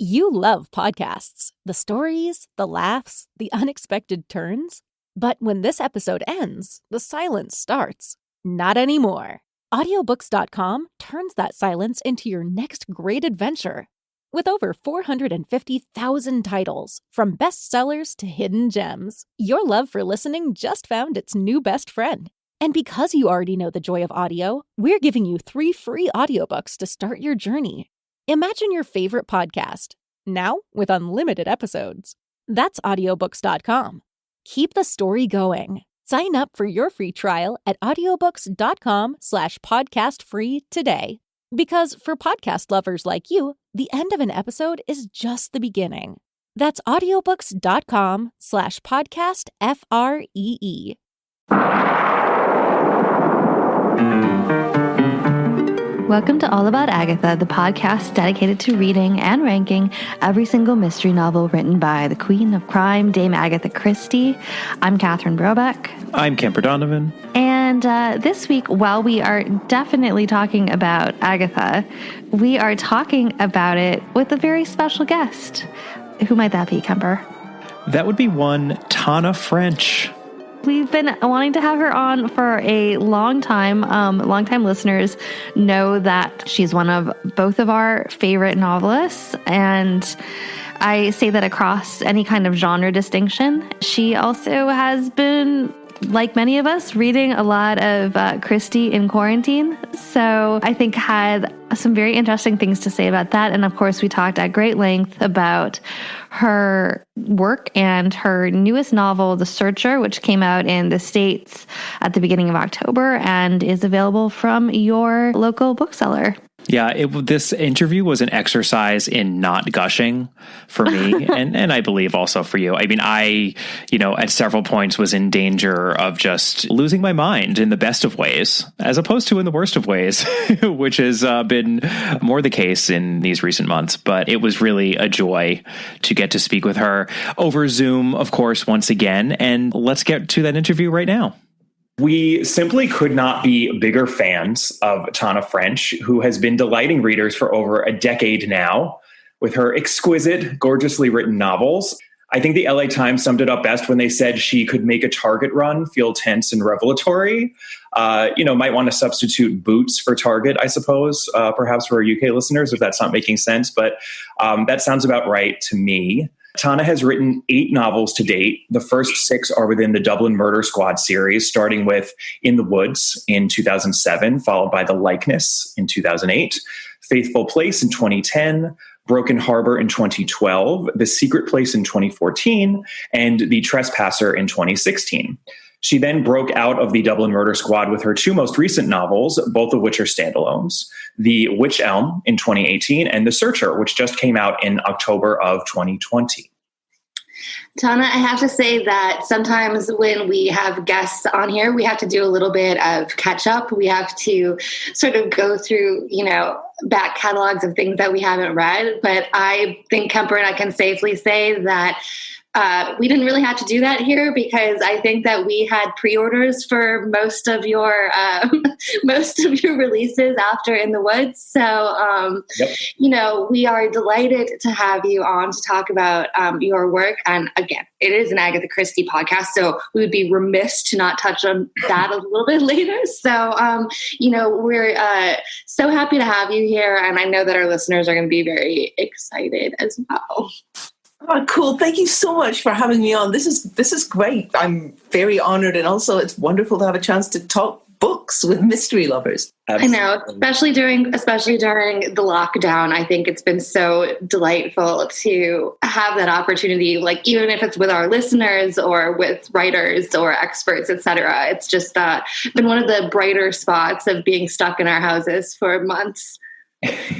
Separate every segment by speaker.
Speaker 1: You love podcasts, the stories, the laughs, the unexpected turns. But when this episode ends, the silence starts. Not anymore. Audiobooks.com turns that silence into your next great adventure. With over 450,000 titles, from bestsellers to hidden gems, your love for listening just found its new best friend. And because you already know the joy of audio, we're giving you 3 free audiobooks to start your journey. Imagine your favorite podcast, now with unlimited episodes. That's audiobooks.com. Keep the story going. Sign up for your free trial at audiobooks.com/podcastfree today. Because for podcast lovers like you, the end of an episode is just the beginning. That's audiobooks.com/podcastfree.
Speaker 2: Welcome to All About Agatha, the podcast dedicated to reading and ranking every single mystery novel written by the Queen of Crime, Dame Agatha Christie. I'm Catherine Brobeck.
Speaker 3: I'm Kemper Donovan.
Speaker 2: And this week, while we are definitely talking about Agatha, we are talking about it with a very special guest. Who might that be, Kemper?
Speaker 3: That would be one Tana French.
Speaker 2: We've been wanting to have her on for a long time. Longtime listeners know that she's one of both of our favorite novelists, and I say that across any kind of genre distinction. She also has been, like many of us, reading a lot of Christie in quarantine, so I think had some very interesting things to say about that. And of course, we talked at great length about her work and her newest novel, The Searcher, which came out in the States at the beginning of October and is available from your local bookseller.
Speaker 3: Yeah, this interview was an exercise in not gushing for me, and I believe also for you. I mean, at several points was in danger of just losing my mind in the best of ways, as opposed to in the worst of ways, which has been more the case in these recent months. But it was really a joy to get to speak with her over Zoom, of course, once again. And let's get to that interview right now.
Speaker 4: We simply could not be bigger fans of Tana French, who has been delighting readers for over a decade now with her exquisite, gorgeously written novels. I think the LA Times summed it up best when they said she could make a Target run feel tense and revelatory. Might want to substitute Boots for Target, I suppose, perhaps for our UK listeners, if that's not making sense. But that sounds about right to me. Tana has written 8 novels to date. The first 6 are within the Dublin Murder Squad series, starting with In the Woods in 2007, followed by The Likeness in 2008, Faithful Place in 2010, Broken Harbor in 2012, The Secret Place in 2014, and The Trespasser in 2016. She then broke out of the Dublin Murder Squad with her 2 most recent novels, both of which are standalones, The Witch Elm in 2018 and The Searcher, which just came out in October of 2020.
Speaker 5: Tana, I have to say that sometimes when we have guests on here, we have to do a little bit of catch up. We have to sort of go through, back catalogs of things that we haven't read. But I think Kemper and I can safely say that we didn't really have to do that here, because I think that we had pre-orders for most of your releases after In the Woods. So, we are delighted to have you on to talk about your work. And again, it is an Agatha Christie podcast, so we would be remiss to not touch on that a little bit later. So, we're so happy to have you here. And I know that our listeners are going to be very excited as well.
Speaker 6: Oh, cool. Thank you so much for having me on. This is great. I'm very honored. And also it's wonderful to have a chance to talk books with mystery lovers.
Speaker 5: Absolutely. I know, especially during the lockdown. I think it's been so delightful to have that opportunity, like even if it's with our listeners or with writers or experts, etc. It's just been one of the brighter spots of being stuck in our houses for months.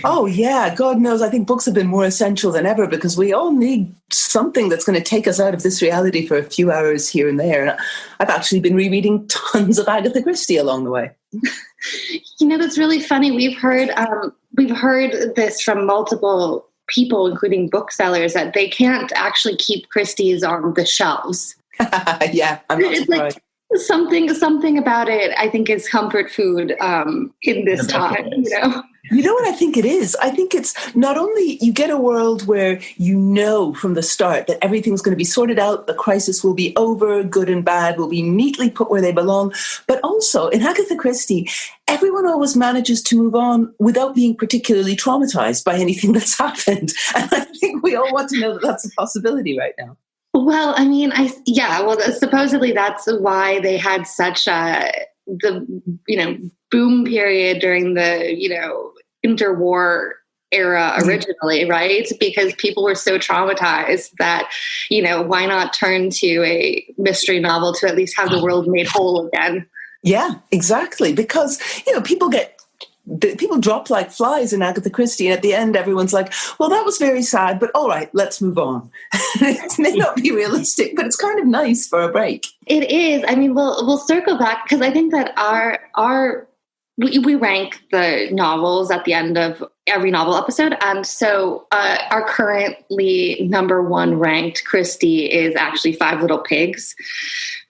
Speaker 6: Oh, yeah. God knows. I think books have been more essential than ever, because we all need something that's going to take us out of this reality for a few hours here and there. And I've actually been rereading tons of Agatha Christie along the way.
Speaker 5: That's really funny. We've heard this from multiple people, including booksellers, that they can't actually keep Christie's on the shelves.
Speaker 6: Yeah, I'm not surprised.
Speaker 5: Something about it, I think, is comfort food in this time.
Speaker 6: You know what I think it is? I think it's not only you get a world where you know from the start that everything's going to be sorted out, the crisis will be over, good and bad will be neatly put where they belong. But also in Agatha Christie, everyone always manages to move on without being particularly traumatized by anything that's happened. And I think we all want to know that that's a possibility right now.
Speaker 5: Well, I mean, supposedly that's why they had such the boom period during the, interwar era originally, right? Because people were so traumatized that, why not turn to a mystery novel to at least have the world made whole again?
Speaker 6: Yeah, exactly. Because, people drop like flies in Agatha Christie, and at the end, everyone's like, well, that was very sad, but all right, let's move on. It may not be realistic, but it's kind of nice for a break.
Speaker 5: It is. I mean, we'll circle back because I think that we rank the novels at the end of every novel episode. And so our currently number one ranked Christie is actually Five Little Pigs,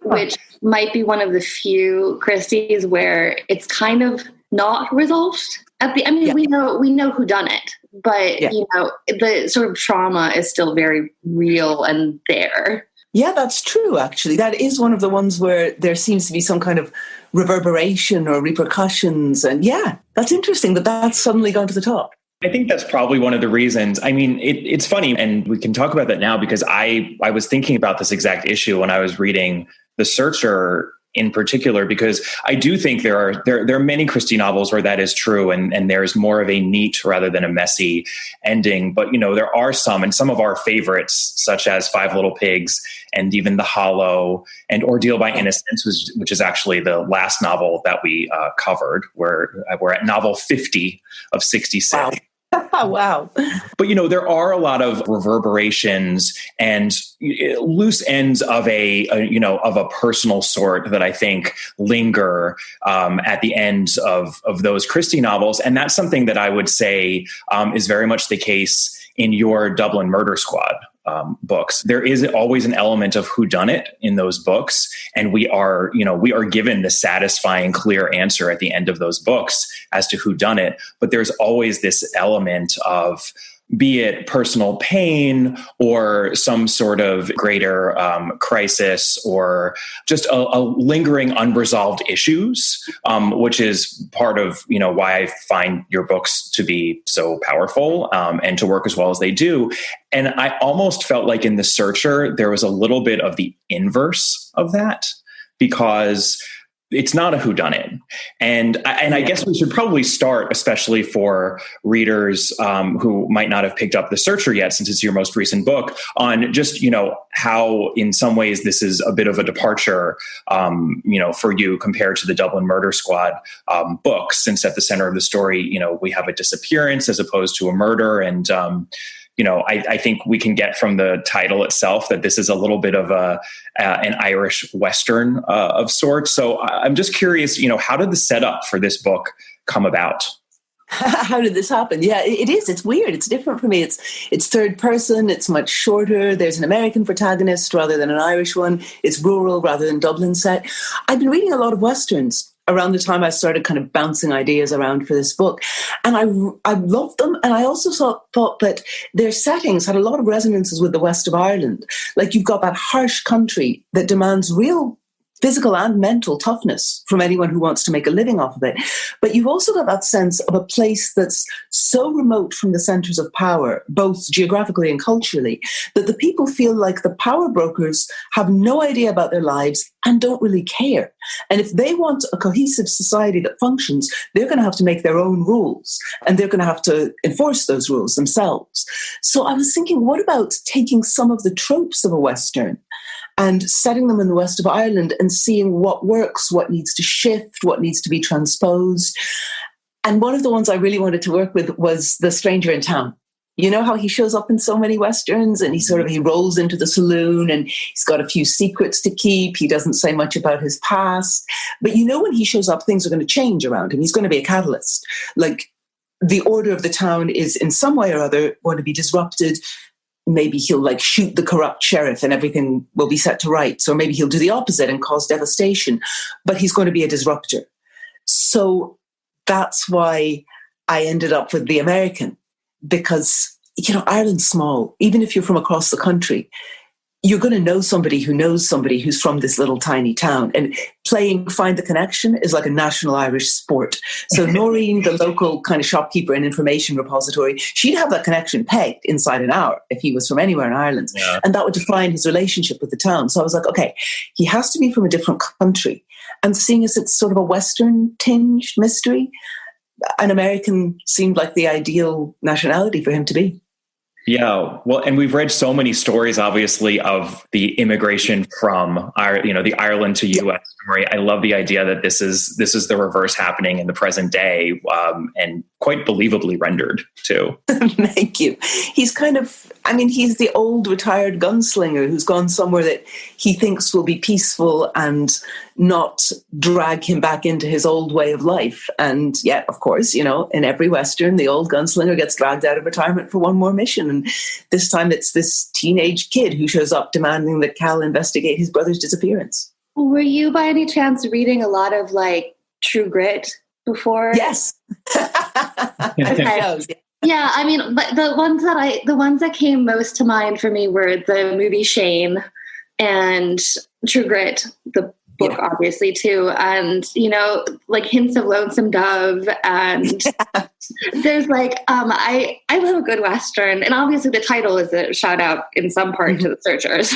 Speaker 5: which might be one of the few Christies where it's kind of not resolved we know who done it, but the sort of trauma is still very real and there.
Speaker 6: Yeah, that's true, actually. That is one of the ones where there seems to be some kind of reverberation or repercussions. And yeah, that's interesting that that's suddenly gone to the top.
Speaker 4: I think that's probably one of the reasons. I mean, it's funny, and we can talk about that now because I was thinking about this exact issue when I was reading The Searcher in particular, because I do think there are many Christie novels where that is true, and there's more of a neat rather than a messy ending. But there are some, and some of our favorites, such as Five Little Pigs and even The Hollow and Ordeal by Innocence, which is actually the last novel that we covered. We're at novel 50 of 66.
Speaker 6: Wow. Wow.
Speaker 4: But, there are a lot of reverberations and loose ends of a personal sort that I think linger at the ends of those Christie novels. And that's something that I would say is very much the case in your Dublin Murder Squad books. There is always an element of whodunit in those books. And we are given the satisfying, clear answer at the end of those books as to who done it. But there's always this element of, be it personal pain or some sort of greater crisis or just a lingering unresolved issues, which is part of, why I find your books to be so powerful and to work as well as they do. And I almost felt like in The Searcher, there was a little bit of the inverse of that, because it's not a whodunit. And I guess we should probably start, especially for readers who might not have picked up The Searcher yet, since it's your most recent book, on just, how in some ways this is a bit of a departure, for you compared to the Dublin Murder Squad books, since at the center of the story, we have a disappearance as opposed to a murder. And, I think we can get from the title itself that this is a little bit of an Irish Western of sorts. So I'm just curious, how did the setup for this book come about?
Speaker 6: How did this happen? Yeah, it is. It's weird. It's different for me. It's third person. It's much shorter. There's an American protagonist rather than an Irish one. It's rural rather than Dublin set. I've been reading a lot of Westerns around the time I started kind of bouncing ideas around for this book. And I loved them. And I also thought that their settings had a lot of resonances with the west of Ireland. Like, you've got that harsh country that demands real physical and mental toughness from anyone who wants to make a living off of it. But you've also got that sense of a place that's so remote from the centers of power, both geographically and culturally, that the people feel like the power brokers have no idea about their lives and don't really care. And if they want a cohesive society that functions, they're going to have to make their own rules, and they're going to have to enforce those rules themselves. So I was thinking, what about taking some of the tropes of a Western and setting them in the west of Ireland and seeing what works, what needs to shift, what needs to be transposed. And one of the ones I really wanted to work with was the stranger in town. You know how he shows up in so many Westerns, and he rolls into the saloon and he's got a few secrets to keep. He doesn't say much about his past. But when he shows up, things are going to change around him. He's going to be a catalyst. Like, the order of the town is in some way or other going to be disrupted. Maybe he'll shoot the corrupt sheriff and everything will be set to rights. Or maybe he'll do the opposite and cause devastation. But he's going to be a disruptor. So that's why I ended up with the American because, Ireland's small. Even if you're from across the country, you're going to know somebody who knows somebody who's from this little tiny town. And playing Find the Connection is like a national Irish sport. So Noreen, the local kind of shopkeeper and information repository, she'd have that connection pegged inside an hour if he was from anywhere in Ireland. Yeah. And that would define his relationship with the town. So I was like, okay, he has to be from a different country. And seeing as it's sort of a Western tinged mystery, an American seemed like the ideal nationality for him to be.
Speaker 4: Yeah, well, and we've read so many stories, obviously, of the immigration from the Ireland to U.S. story. I love the idea that this is the reverse happening in the present day, and quite believably rendered too.
Speaker 6: Thank you. He's he's the old retired gunslinger who's gone somewhere that he thinks will be peaceful and not drag him back into his old way of life. And yet, of course, in every Western, the old gunslinger gets dragged out of retirement for one more mission. And this time it's this teenage kid who shows up demanding that Cal investigate his brother's disappearance.
Speaker 5: Were you by any chance reading a lot of True Grit before?
Speaker 6: Yes.
Speaker 5: Okay. Yeah, I mean, but the ones that came most to mind for me were the movie Shane and True Grit, the book, obviously, too. And, hints of Lonesome Dove. And there's I love a good Western. And obviously the title is a shout out in some part to the searchers.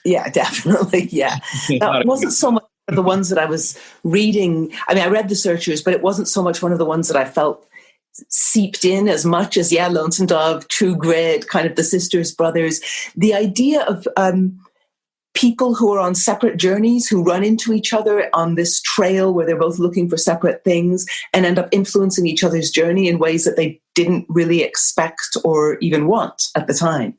Speaker 6: Yeah, definitely. Yeah. That wasn't so much the ones that I was reading. I mean, I read The Searchers, but it wasn't so much one of the ones that I felt seeped in as much as, Lonesome Dove, True Grit, kind of the sisters, brothers. The idea of people who are on separate journeys, who run into each other on this trail where they're both looking for separate things and end up influencing each other's journey in ways that they didn't really expect or even want at the time.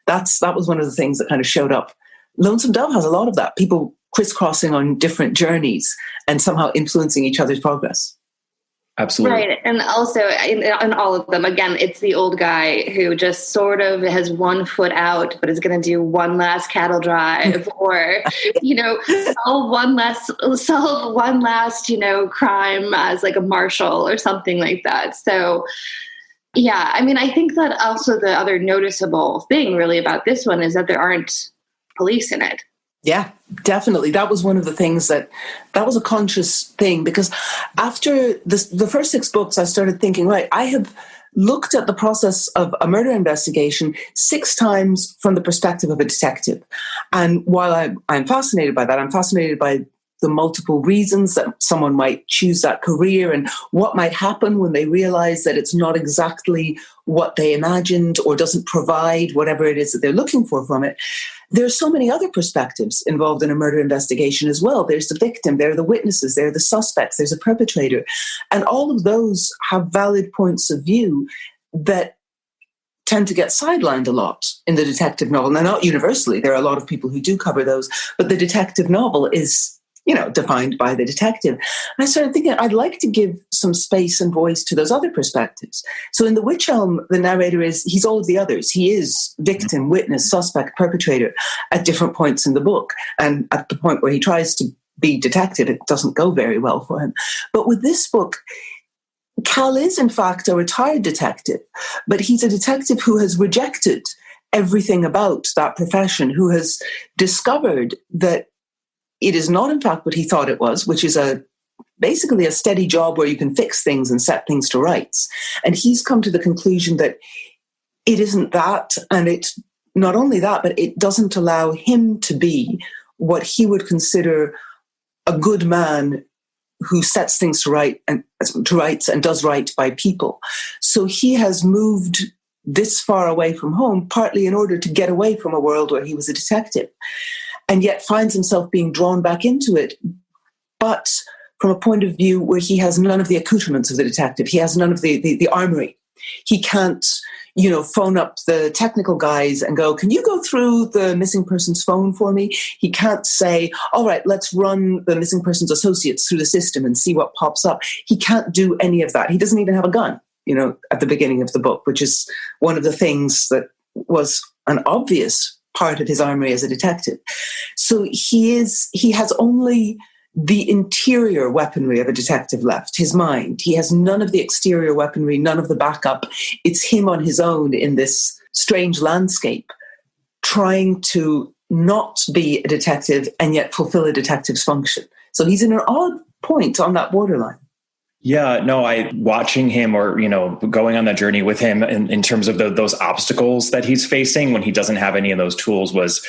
Speaker 6: That was one of the things that kind of showed up. Lonesome Dove has a lot of that. People crisscrossing on different journeys and somehow influencing each other's progress.
Speaker 4: Absolutely.
Speaker 5: Right. And also in all of them, again, it's the old guy who just sort of has one foot out, but is going to do one last cattle drive or, solve one last, crime as a marshal or something like that. So, yeah, I mean, I think that also the other noticeable thing really about this one is that there aren't police in it.
Speaker 6: Yeah, definitely. That was one of the things that was a conscious thing, because after the first 6 books, I started thinking, right, I have looked at the process of a murder investigation 6 times from the perspective of a detective. And while I'm fascinated by that, I'm fascinated by the multiple reasons that someone might choose that career and what might happen when they realize that it's not exactly what they imagined or doesn't provide whatever it is that they're looking for from it. There's so many other perspectives involved in a murder investigation as well. There's the victim, there are the witnesses, there are the suspects, there's a perpetrator. And all of those have valid points of view that tend to get sidelined a lot in the detective novel. Now, not universally, there are a lot of people who do cover those, but the detective novel is defined by the detective. And I started thinking I'd like to give some space and voice to those other perspectives. So in The Witch Elm, the narrator he's all of the others. He is victim, witness, suspect, perpetrator at different points in the book. And at the point where he tries to be detective, it doesn't go very well for him. But with this book, Cal is in fact a retired detective, but he's a detective who has rejected everything about that profession, who has discovered that it is not, in fact, what he thought it was, which is basically a steady job where you can fix things and set things to rights. And he's come to the conclusion that it isn't that, and it's not only that, but it doesn't allow him to be what he would consider a good man who sets things to rights and does right by people. So he has moved this far away from home, partly in order to get away from a world where he was a detective, and yet finds himself being drawn back into it, but from a point of view where he has none of the accoutrements of the detective. He has none of the armory. He can't, phone up the technical guys and go, can you go through the missing person's phone for me? He can't say, all right, let's run the missing person's associates through the system and see what pops up. He can't do any of that. He doesn't even have a gun, at the beginning of the book, which is one of the things that was an obvious part of his armory as a detective. So he has only the interior weaponry of a detective left, his mind. He has none of the exterior weaponry, none of the backup. It's him on his own in this strange landscape, trying to not be a detective and yet fulfill a detective's function. So he's in an odd point on that borderline.
Speaker 4: Yeah, no, watching him or, going on that journey with him in terms of those obstacles that he's facing when he doesn't have any of those tools was,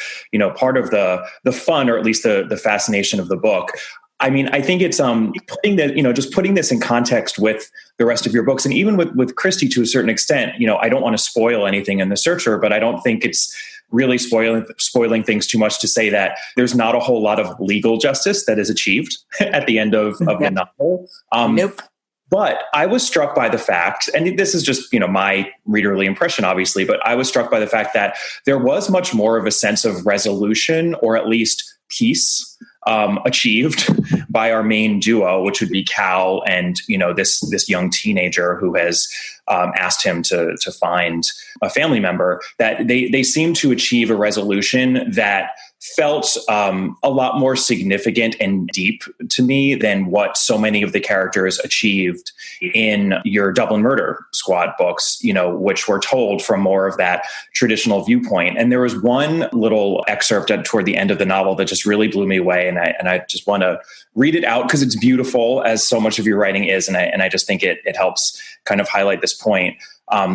Speaker 4: part of the fun, or at least the fascination of the book. I mean, I think it's putting this in context with the rest of your books, and even with Christie to a certain extent. I don't want to spoil anything in The Searcher, but I don't think it's really spoiling things too much to say that there's not a whole lot of legal justice that is achieved at the end of the novel.
Speaker 6: Nope.
Speaker 4: But I was struck by the fact, and this is just, my readerly impression, obviously, but I was struck by the fact that there was much more of a sense of resolution, or at least peace, achieved by our main duo, which would be Cal and, this young teenager who has asked him to find a family member. That they seem to achieve a resolution that felt a lot more significant and deep to me than what so many of the characters achieved in your Dublin Murder Squad books, which were told from more of that traditional viewpoint. And there was one little excerpt toward the end of the novel that just really blew me away. And I just want to read it out because it's beautiful, as so much of your writing is. And I just think it helps kind of highlight this point,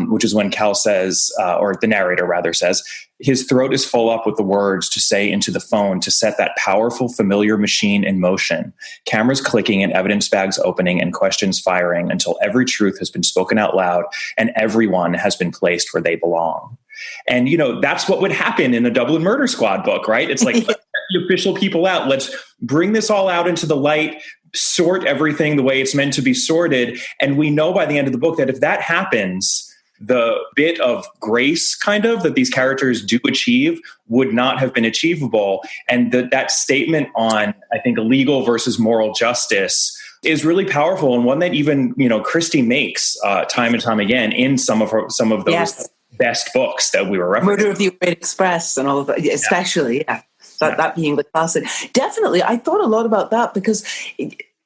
Speaker 4: which is when Cal says, or the narrator rather says, his throat is full up with the words to say into the phone to set that powerful, familiar machine in motion, cameras clicking and evidence bags opening and questions firing until every truth has been spoken out loud and everyone has been placed where they belong. And, that's what would happen in a Dublin Murder Squad book, right? It's like, let's get the official people out. Let's bring this all out into the light, sort everything the way it's meant to be sorted. And we know by the end of the book that if that happens, the bit of grace kind of that these characters do achieve would not have been achievable. And that statement on, I think, legal versus moral justice is really powerful, and one that even, Christie makes time and time again in some of those
Speaker 6: Yes.
Speaker 4: best books that we were referencing.
Speaker 6: Murder of the Orient Express and all of that, especially, yeah. That being the classic. Definitely, I thought a lot about that because,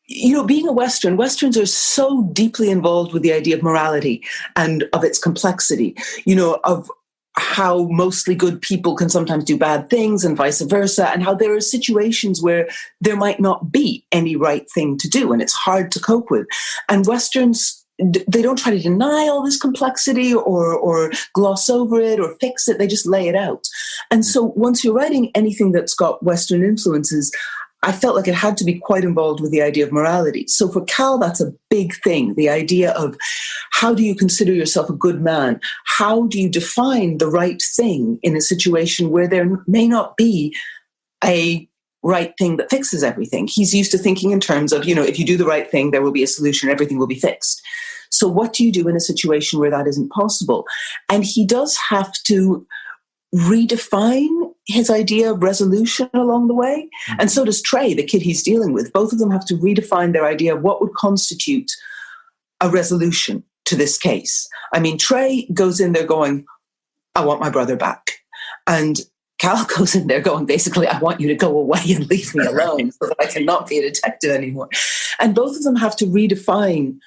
Speaker 6: being a Western, Westerns are so deeply involved with the idea of morality and of its complexity, of how mostly good people can sometimes do bad things and vice versa, and how there are situations where there might not be any right thing to do, and it's hard to cope with. And Westerns, they don't try to deny all this complexity or gloss over it or fix it. They just lay it out. And so once you're writing anything that's got Western influences, I felt like it had to be quite involved with the idea of morality. So for Cal, that's a big thing. The idea of how do you consider yourself a good man? How do you define the right thing in a situation where there may not be a right thing that fixes everything? He's used to thinking in terms of, if you do the right thing, there will be a solution, everything will be fixed. So what do you do in a situation where that isn't possible? And he does have to redefine his idea of resolution along the way. Mm-hmm. And so does Trey, the kid he's dealing with. Both of them have to redefine their idea of what would constitute a resolution to this case. I mean, Trey goes in there going, I want my brother back. And Cal goes in there going, basically, I want you to go away and leave me alone so that I cannot be a detective anymore. And both of them have to redefine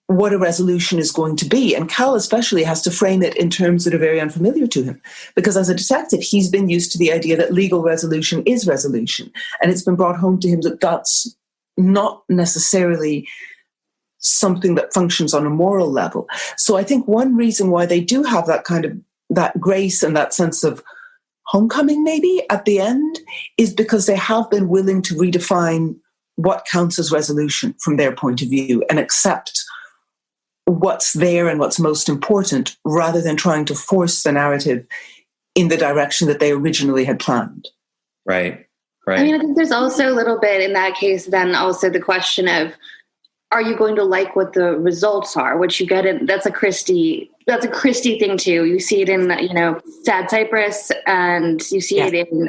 Speaker 6: what a resolution is going to be. And Cal especially has to frame it in terms that are very unfamiliar to him. Because as a detective, he's been used to the idea that legal resolution is resolution. And it's been brought home to him that that's not necessarily something that functions on a moral level. So I think one reason why they do have that kind of, that grace and that sense of homecoming maybe at the end is because they have been willing to redefine what counts as resolution from their point of view and accept what's there and what's most important rather than trying to force the narrative in the direction that they originally had planned.
Speaker 4: Right.
Speaker 5: I mean, I think there's also a little bit in that case then also the question of, are you going to like what the results are? Which you get in, that's that's a Christie thing too. You see it in, Sad Cypress, and you see it in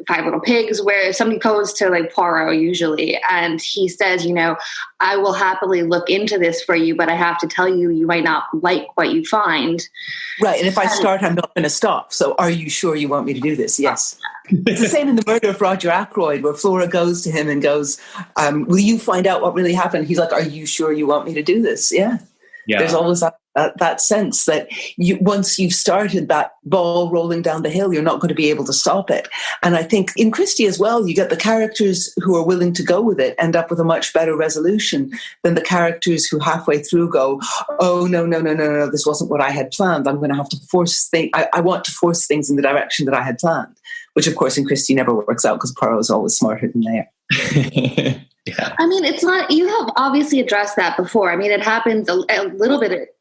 Speaker 5: Five Little Pigs, where somebody goes to like Poirot usually, and he says, I will happily look into this for you, but I have to tell you, you might not like what you find.
Speaker 6: Right. And if I start, I'm not going to stop. So are you sure you want me to do this? Yes. It's the same in The Murder of Roger Ackroyd, where Flora goes to him and goes, will you find out what really happened? He's like, are you sure you want me to do this? Yeah. There's always that sense that once you've started that ball rolling down the hill, you're not going to be able to stop it. And I think in Christie as well, you get the characters who are willing to go with it end up with a much better resolution than the characters who halfway through go, oh, no, this wasn't what I had planned. I'm going to have to force things. I want to force things in the direction that I had planned, which of course in Christie never works out because Poirot is always smarter than they are.
Speaker 5: Yeah. I mean, it's not, you have obviously addressed that before. I mean, it happens a little bit.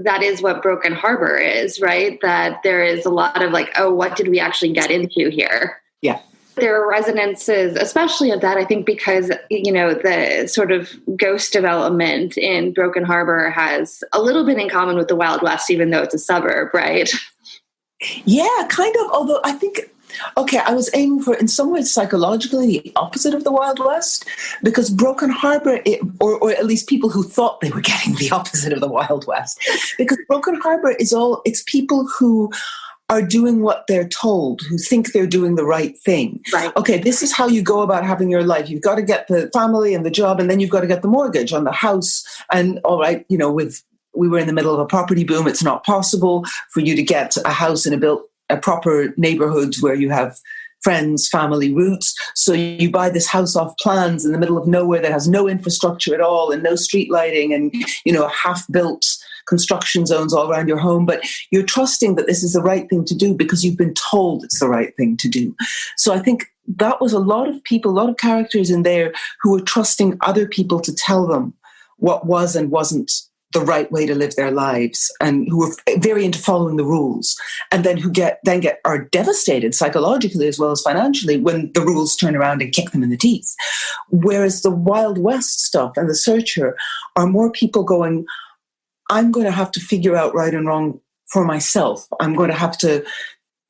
Speaker 5: That is what Broken Harbor is, right? That there is a lot of like, oh, what did we actually get into here?
Speaker 6: Yeah.
Speaker 5: There are resonances, especially of that, I think, because, the sort of ghost development in Broken Harbor has a little bit in common with the Wild West, even though it's a suburb, right?
Speaker 6: Yeah, kind of. Although I think, I was aiming for, in some ways, psychologically, the opposite of the Wild West, because Broken Harbor, or at least people who thought they were getting the opposite of the Wild West, because Broken Harbor it's people who are doing what they're told, who think they're doing the right thing.
Speaker 5: Right.
Speaker 6: Okay, this is how you go about having your life. You've got to get the family and the job, and then you've got to get the mortgage on the house. And all right, we were in the middle of a property boom. It's not possible for you to get a house in a proper neighborhood where you have friends, family, roots. So you buy this house off plans in the middle of nowhere that has no infrastructure at all and no street lighting and, half-built construction zones all around your home. But you're trusting that this is the right thing to do because you've been told it's the right thing to do. So I think that was a lot of people, a lot of characters in there who were trusting other people to tell them what was and wasn't the right way to live their lives, and who are very into following the rules, and then are devastated psychologically as well as financially when the rules turn around and kick them in the teeth. Whereas the Wild West stuff and The Searcher are more people going, I'm going to have to figure out right and wrong for myself. I'm going to have to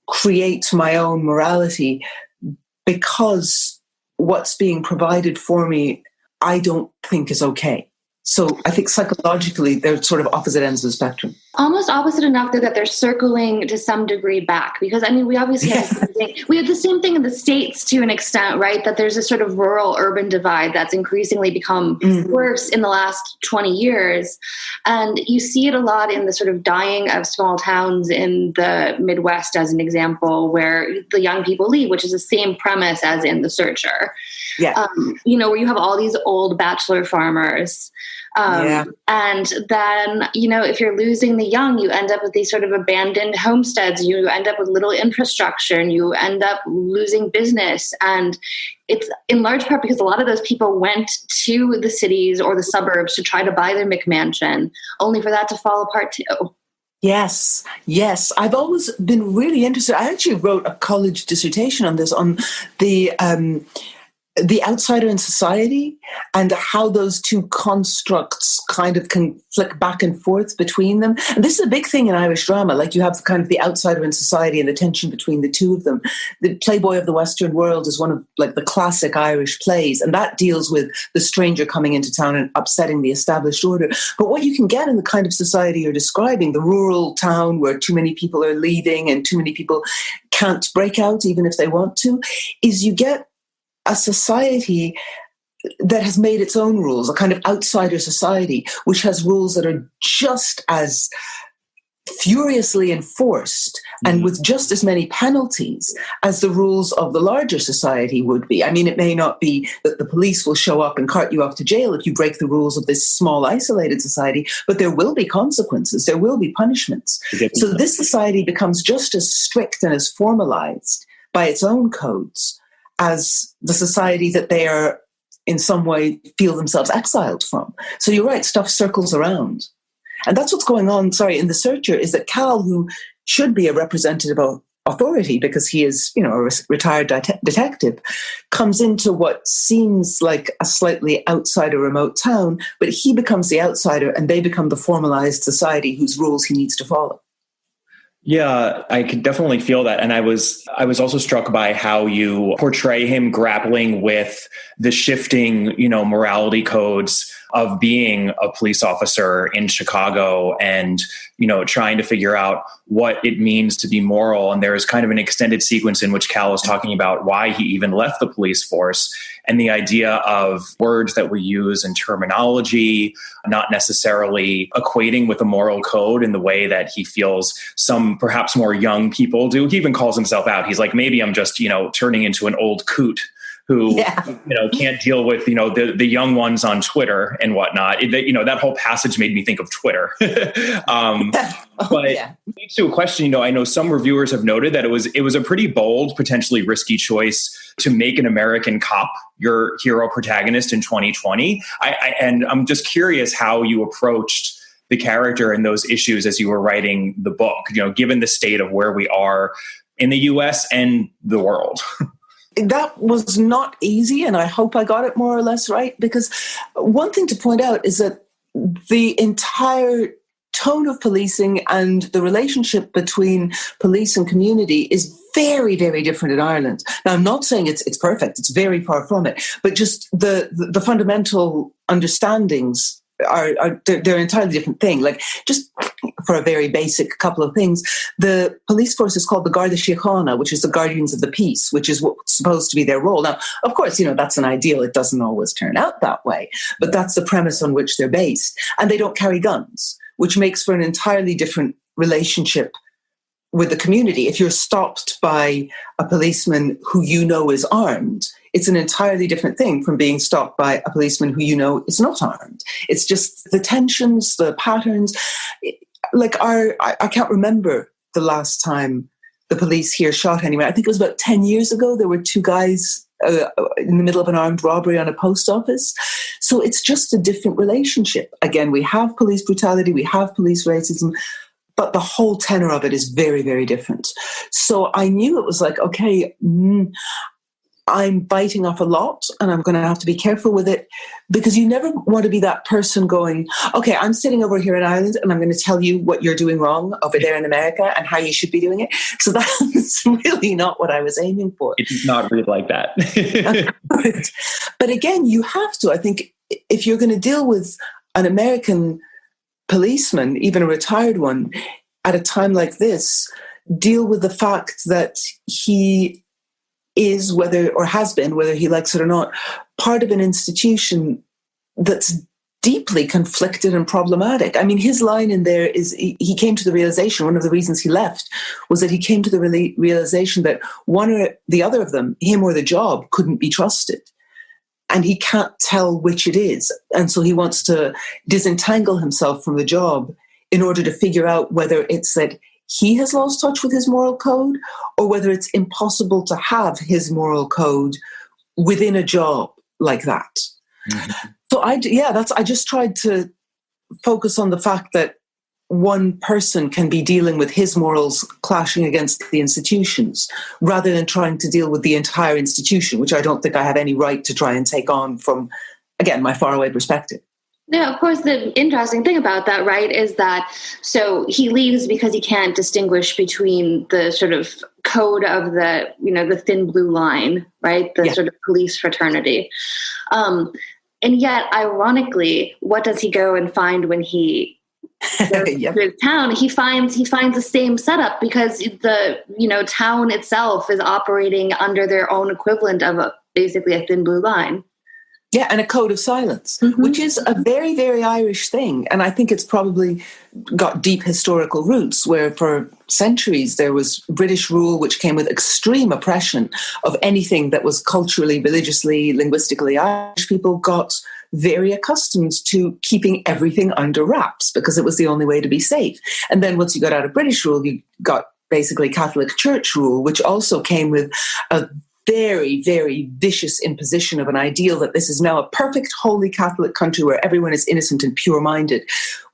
Speaker 6: create my own morality because what's being provided for me, I don't think is okay. So I think psychologically, they're sort of opposite ends of the spectrum.
Speaker 5: Almost opposite enough that they're circling to some degree back. Because, we obviously have the same thing. We have the same thing in the States to an extent, right? That there's a sort of rural-urban divide that's increasingly become worse in the last 20 years. And you see it a lot in the sort of dying of small towns in the Midwest, as an example, where the young people leave, which is the same premise as in The Searcher.
Speaker 6: Yeah.
Speaker 5: Where you have all these old bachelor farmers. And then, if you're losing the young, you end up with these sort of abandoned homesteads. You end up with little infrastructure and you end up losing business. And it's in large part because a lot of those people went to the cities or the suburbs to try to buy their McMansion, only for that to fall apart too.
Speaker 6: Yes. I've always been really interested. I actually wrote a college dissertation on this, on the outsider in society and how those two constructs kind of can flick back and forth between them. And this is a big thing in Irish drama. Like you have kind of the outsider in society and the tension between the two of them. The Playboy of the Western World is one of like the classic Irish plays, and that deals with the stranger coming into town and upsetting the established order. But what you can get in the kind of society you're describing, the rural town where too many people are leaving and too many people can't break out even if they want to, is you get a society that has made its own rules, a kind of outsider society, which has rules that are just as furiously enforced and with just as many penalties as the rules of the larger society would be. I mean, it may not be that the police will show up and cart you off to jail if you break the rules of this small, isolated society, but there will be consequences. There will be punishments. So this society becomes just as strict and as formalized by its own codes as the society that they are in some way feel themselves exiled from. So you're right, stuff circles around. And that's what's going on, in The Searcher, is that Cal, who should be a representative authority, because he is, a retired detective, comes into what seems like a slightly outsider remote town, but he becomes the outsider and they become the formalized society whose rules he needs to follow.
Speaker 4: Yeah, I could definitely feel that. And I was also struck by how you portray him grappling with the shifting, morality codes of being a police officer in Chicago and, trying to figure out what it means to be moral. And there is kind of an extended sequence in which Cal is talking about why he even left the police force and the idea of words that we use and terminology, not necessarily equating with a moral code in the way that he feels some perhaps more young people do. He even calls himself out. He's like, maybe I'm just, turning into an old coot who, can't deal with, the young ones on Twitter and whatnot. That whole passage made me think of Twitter. But it leads to a question, I know some reviewers have noted that it was a pretty bold, potentially risky choice to make an American cop your hero protagonist in 2020. And I'm just curious how you approached the character and those issues as you were writing the book, given the state of where we are in the US and the world.
Speaker 6: That was not easy, and I hope I got it more or less right, because one thing to point out is that the entire tone of policing and the relationship between police and community is very, very different in Ireland. Now, I'm not saying it's perfect. It's very far from it. But just the fundamental understandings they're an entirely different thing. Like, just for a very basic couple of things, the police force is called the Garda Síochána, which is the Guardians of the Peace, which is what's supposed to be their role. Now, of course, that's an ideal. It doesn't always turn out that way, but that's the premise on which they're based. And they don't carry guns, which makes for an entirely different relationship with the community. If you're stopped by a policeman who is armed, it's an entirely different thing from being stopped by a policeman who is not armed. It's just the tensions, the patterns. Like I can't remember the last time the police here shot anyone. I think it was about 10 years ago. There were two guys in the middle of an armed robbery on a post office. So it's just a different relationship. Again, we have police brutality, we have police racism, but the whole tenor of it is very, very different. So I knew it was like, okay, I'm biting off a lot and I'm going to have to be careful with it, because you never want to be that person going, okay, I'm sitting over here in Ireland and I'm going to tell you what you're doing wrong over there in America and how you should be doing it. So that's really not what I was aiming for.
Speaker 4: It's not really like that.
Speaker 6: But again, you have to, I think, if you're going to deal with an American policeman, even a retired one, at a time like this, deal with the fact that he is, whether he likes it or not, part of an institution that's deeply conflicted and problematic. I mean, his line in there is he came to the realization, one of the reasons he left was that he came to the realization that one or the other of them, him or the job, couldn't be trusted. And he can't tell which it is. And so he wants to disentangle himself from the job in order to figure out whether it's that he has lost touch with his moral code or whether it's impossible to have his moral code within a job like that. Mm-hmm. So I just tried to focus on the fact that one person can be dealing with his morals clashing against the institutions rather than trying to deal with the entire institution, which I don't think I have any right to try and take on from, again, my faraway perspective.
Speaker 5: Yeah, of course, the interesting thing about that, right, is that so he leaves because he can't distinguish between the sort of code of the thin blue line, right, the sort of police fraternity. And yet, ironically, what does he go and find when he goes to his town? He finds the same setup because the town itself is operating under their own equivalent of basically a thin blue line.
Speaker 6: Yeah, and a code of silence, which is a very, very Irish thing. And I think it's probably got deep historical roots, where for centuries there was British rule, which came with extreme oppression of anything that was culturally, religiously, linguistically Irish. People got very accustomed to keeping everything under wraps because it was the only way to be safe. And then once you got out of British rule, you got basically Catholic Church rule, which also came with a very, very vicious imposition of an ideal that this is now a perfect, holy Catholic country where everyone is innocent and pure-minded,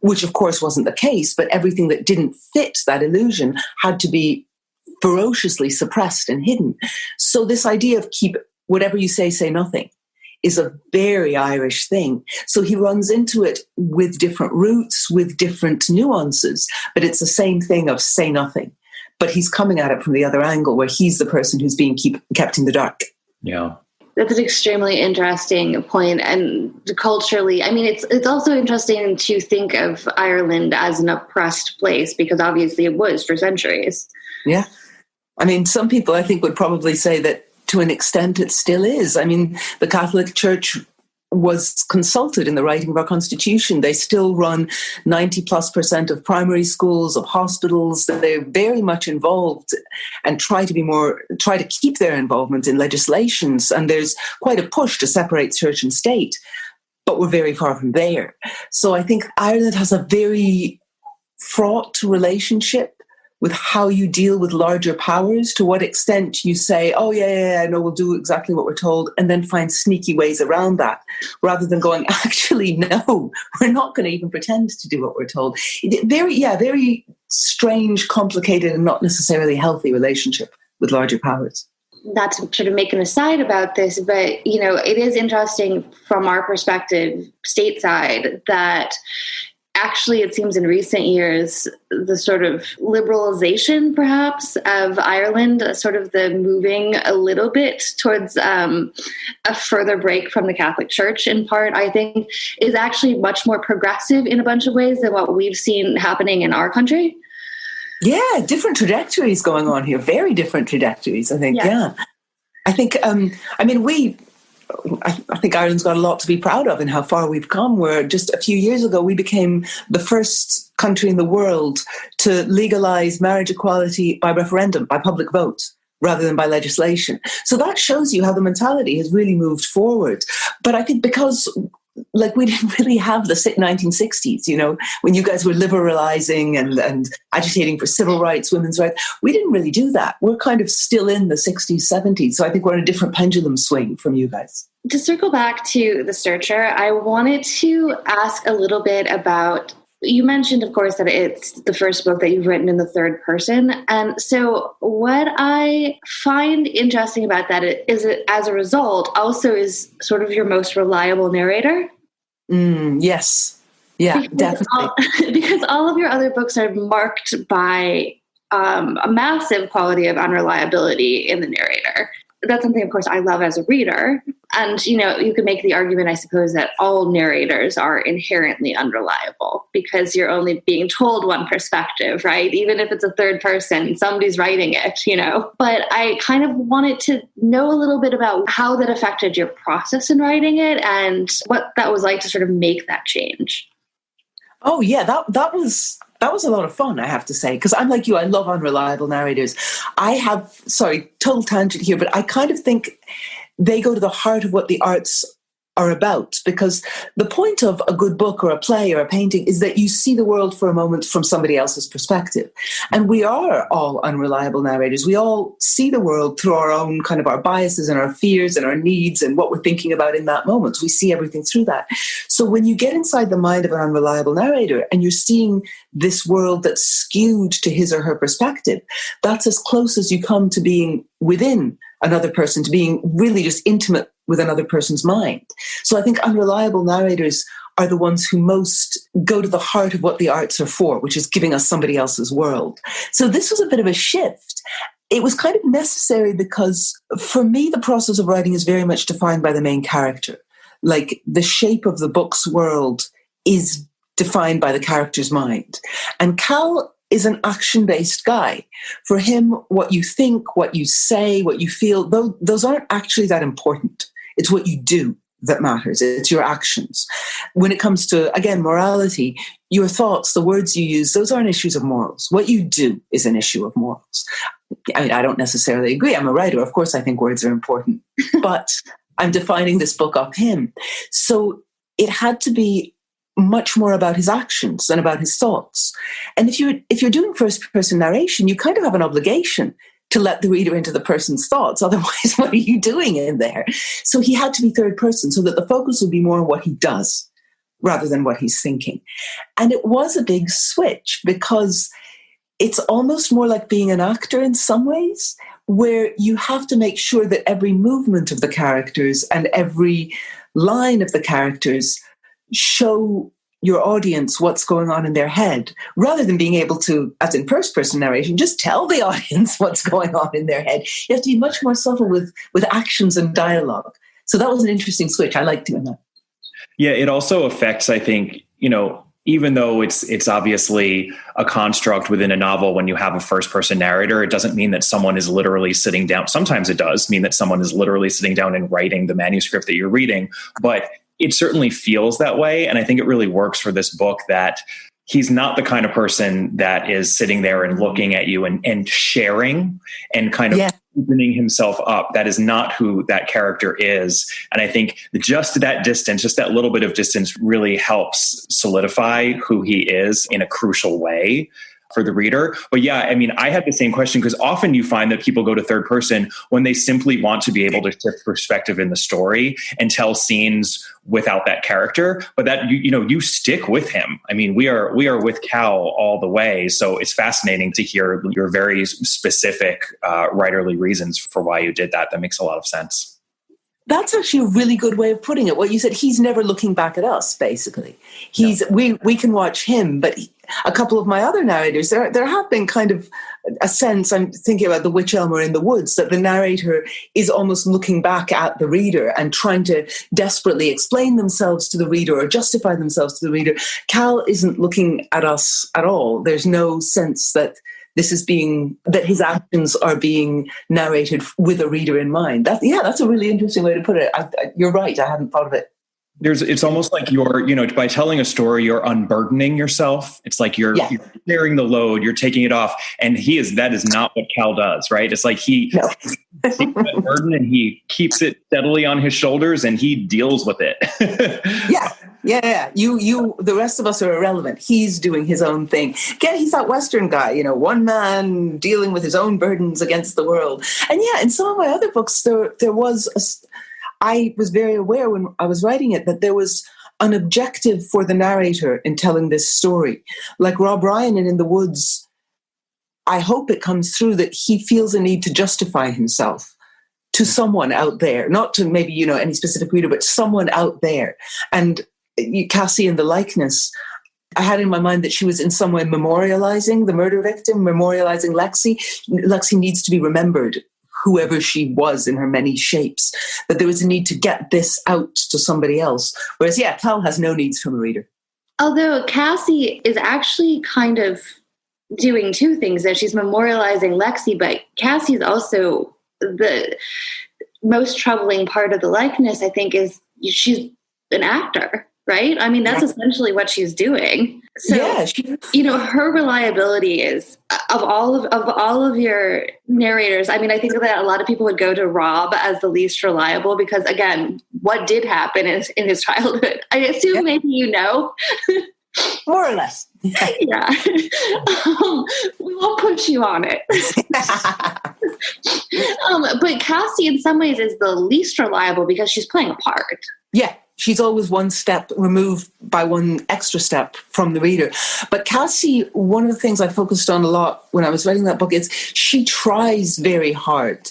Speaker 6: which of course wasn't the case, but everything that didn't fit that illusion had to be ferociously suppressed and hidden. So this idea of keep whatever you say nothing is a very Irish thing. So he runs into it with different roots, with different nuances, but it's the same thing of say nothing. But he's coming at it from the other angle where he's the person who's being kept in the dark.
Speaker 3: Yeah.
Speaker 5: That's an extremely interesting point. And culturally, I mean, it's also interesting to think of Ireland as an oppressed place because obviously it was for centuries.
Speaker 6: Yeah. I mean, some people I think would probably say that to an extent it still is. I mean, the Catholic Church was consulted in the writing of our Constitution. They still run 90+% of primary schools, of hospitals. They're very much involved and try to keep their involvement in legislations. And there's quite a push to separate church and state, but we're very far from there. So I think Ireland has a very fraught relationship with how you deal with larger powers, to what extent you say, oh, yeah, no, we'll do exactly what we're told, and then find sneaky ways around that, rather than going, actually, no, we're not going to even pretend to do what we're told. Very strange, complicated, and not necessarily healthy relationship with larger powers.
Speaker 5: Not to sort of make an aside about this, but, it is interesting from our perspective, stateside, that actually, it seems in recent years, the sort of liberalization, perhaps, of Ireland, sort of the moving a little bit towards a further break from the Catholic Church, in part, I think, is actually much more progressive in a bunch of ways than what we've seen happening in our country.
Speaker 6: Yeah, different trajectories going on here. Very different trajectories, I think. Yes. Yeah. I think, I think Ireland's got a lot to be proud of in how far we've come, where just a few years ago we became the first country in the world to legalize marriage equality by referendum, by public vote, rather than by legislation. So that shows you how the mentality has really moved forward. But I think because we didn't really have the 1960s, when you guys were liberalizing and agitating for civil rights, women's rights. We didn't really do that. We're kind of still in the 60s, 70s. So I think we're in a different pendulum swing from you guys.
Speaker 5: To circle back to The Searcher, I wanted to ask a little bit about, you mentioned, of course, that it's the first book that you've written in the third person. And so what I find interesting about that is it, as a result, also is sort of your most reliable narrator.
Speaker 6: Yes. Yeah, definitely.
Speaker 5: Because all of your other books are marked by a massive quality of unreliability in the narrator. That's something, of course, I love as a reader. And, you could make the argument, I suppose, that all narrators are inherently unreliable because you're only being told one perspective, right? Even if it's a third person, somebody's writing it, But I kind of wanted to know a little bit about how that affected your process in writing it and what that was like to sort of make that change.
Speaker 6: Oh, yeah, that was a lot of fun, I have to say, because I'm like you, I love unreliable narrators. Total tangent here, but I kind of think they go to the heart of what the arts are about, because the point of a good book or a play or a painting is that you see the world for a moment from somebody else's perspective. And we are all unreliable narrators. We all see the world through our own kind of our biases and our fears and our needs and what we're thinking about in that moment. We see everything through that. So when you get inside the mind of an unreliable narrator and you're seeing this world that's skewed to his or her perspective, that's as close as you come to being within another person, to being really just intimate with another person's mind. So I think unreliable narrators are the ones who most go to the heart of what the arts are for, which is giving us somebody else's world. So this was a bit of a shift. It was kind of necessary because for me, the process of writing is very much defined by the main character. Like the shape of the book's world is defined by the character's mind. And Cal is an action-based guy. For him, what you think, what you say, what you feel, those aren't actually that important. It's what you do that matters. It's your actions. When it comes to, again, morality, your thoughts, the words you use, those aren't issues of morals. What you do is an issue of morals. I mean, I don't necessarily agree. I'm a writer. Of course, I think words are important. But I'm defining this book off him. So it had to be much more about his actions than about his thoughts. And if you're doing first-person narration, you kind of have an obligation to let the reader into the person's thoughts. Otherwise, what are you doing in there? So he had to be third person so that the focus would be more on what he does rather than what he's thinking. And it was a big switch because it's almost more like being an actor in some ways, where you have to make sure that every movement of the characters and every line of the characters show your audience what's going on in their head, rather than being able to, as in first-person narration, just tell the audience what's going on in their head. You have to be much more subtle with actions and dialogue. So that was an interesting switch. I liked doing that.
Speaker 4: Yeah, it also affects, I think, even though it's obviously a construct within a novel, when you have a first-person narrator, it doesn't mean that someone is literally sitting down. Sometimes it does mean that someone is literally sitting down and writing the manuscript that you're reading, but it certainly feels that way. And I think it really works for this book that he's not the kind of person that is sitting there and looking at you and sharing and kind of opening himself up. That is not who that character is. And I think just that distance, just that little bit of distance really helps solidify who he is in a crucial way for the reader. But yeah, I mean, I had the same question, because often you find that people go to third person when they simply want to be able to shift perspective in the story and tell scenes without that character. But that, you stick with him. I mean, we are with Cal all the way. So it's fascinating to hear your very specific writerly reasons for why you did that. That makes a lot of sense.
Speaker 6: That's actually a really good way of putting it. What you said, he's never looking back at us, basically. We can watch him, but a couple of my other narrators, there have been kind of a sense, I'm thinking about The Witch Elmer in the Woods, that the narrator is almost looking back at the reader and trying to desperately explain themselves to the reader or justify themselves to the reader. Cal isn't looking at us at all. There's no sense that that his actions are being narrated with a reader in mind. That's a really interesting way to put it. You're right. I hadn't thought of it.
Speaker 4: It's almost like by telling a story, you're unburdening yourself. It's like you're sharing the load, you're taking it off. And that is not what Cal does, right? It's like he takes that burden and he keeps it steadily on his shoulders and he deals with it.
Speaker 6: Yeah. The rest of us are irrelevant. He's doing his own thing. Again, he's that Western guy, one man dealing with his own burdens against the world. And in some of my other books, there was I was very aware when I was writing it that there was an objective for the narrator in telling this story. Like Rob Ryan in the Woods, I hope it comes through that he feels a need to justify himself to someone out there, not to maybe, any specific reader, but someone out there. And Cassie in the likeness, I had in my mind that she was in some way memorializing the murder victim, memorializing Lexi. Lexi needs to be remembered, whoever she was in her many shapes, that there was a need to get this out to somebody else. Whereas, Cal has no needs from a reader.
Speaker 5: Although Cassie is actually kind of doing two things there. She's memorializing Lexi, but Cassie's also the most troubling part of the likeness, I think, is she's an actor, right? I mean, that's essentially what she's doing. So, her reliability is of all of your narrators. I mean, I think that a lot of people would go to Rob as the least reliable because, again, what did happen in his childhood? I assume maybe
Speaker 6: more or less.
Speaker 5: Yeah. We won't put you on it. But Cassie, in some ways, is the least reliable because she's playing a part.
Speaker 6: Yeah. She's always one step removed by one extra step from the reader. But Cassie, one of the things I focused on a lot when I was writing that book is she tries very hard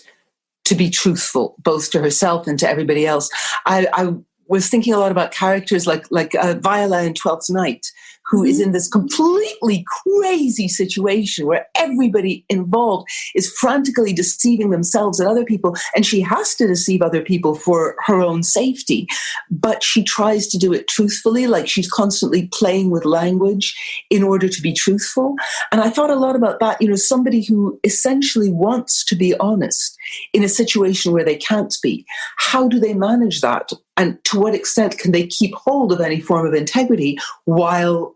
Speaker 6: to be truthful, both to herself and to everybody else. I was thinking a lot about characters like Viola in Twelfth Night, who is in this completely crazy situation where everybody involved is frantically deceiving themselves and other people, and she has to deceive other people for her own safety. But she tries to do it truthfully, like she's constantly playing with language in order to be truthful. And I thought a lot about that, somebody who essentially wants to be honest in a situation where they can't be. How do they manage that? And to what extent can they keep hold of any form of integrity while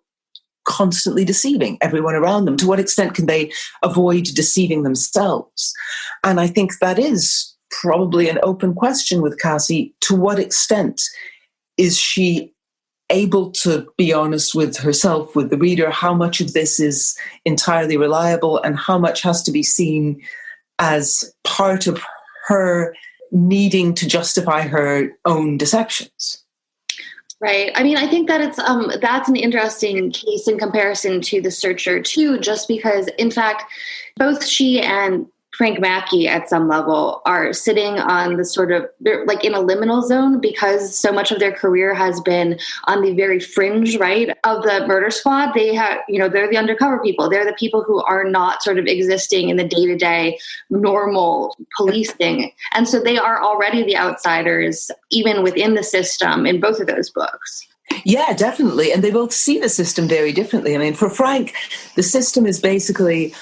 Speaker 6: constantly deceiving everyone around them? To what extent can they avoid deceiving themselves? And I think that is probably an open question with Cassie. To what extent is she able to be honest with herself, with the reader? How much of this is entirely reliable and how much has to be seen as part of her needing to justify her own deceptions?
Speaker 5: Right. I mean, I think that it's that's an interesting case in comparison to The Searcher too, just because, in fact, both she and Frank Mackey at some level are sitting on the sort of, they're like in a liminal zone because so much of their career has been on the very fringe, right, of the murder squad. They have, they're the undercover people. They're the people who are not sort of existing in the day-to-day normal policing. And so they are already the outsiders, even within the system in both of those books.
Speaker 6: Yeah, definitely. And they both see the system very differently. I mean, for Frank, the system is basically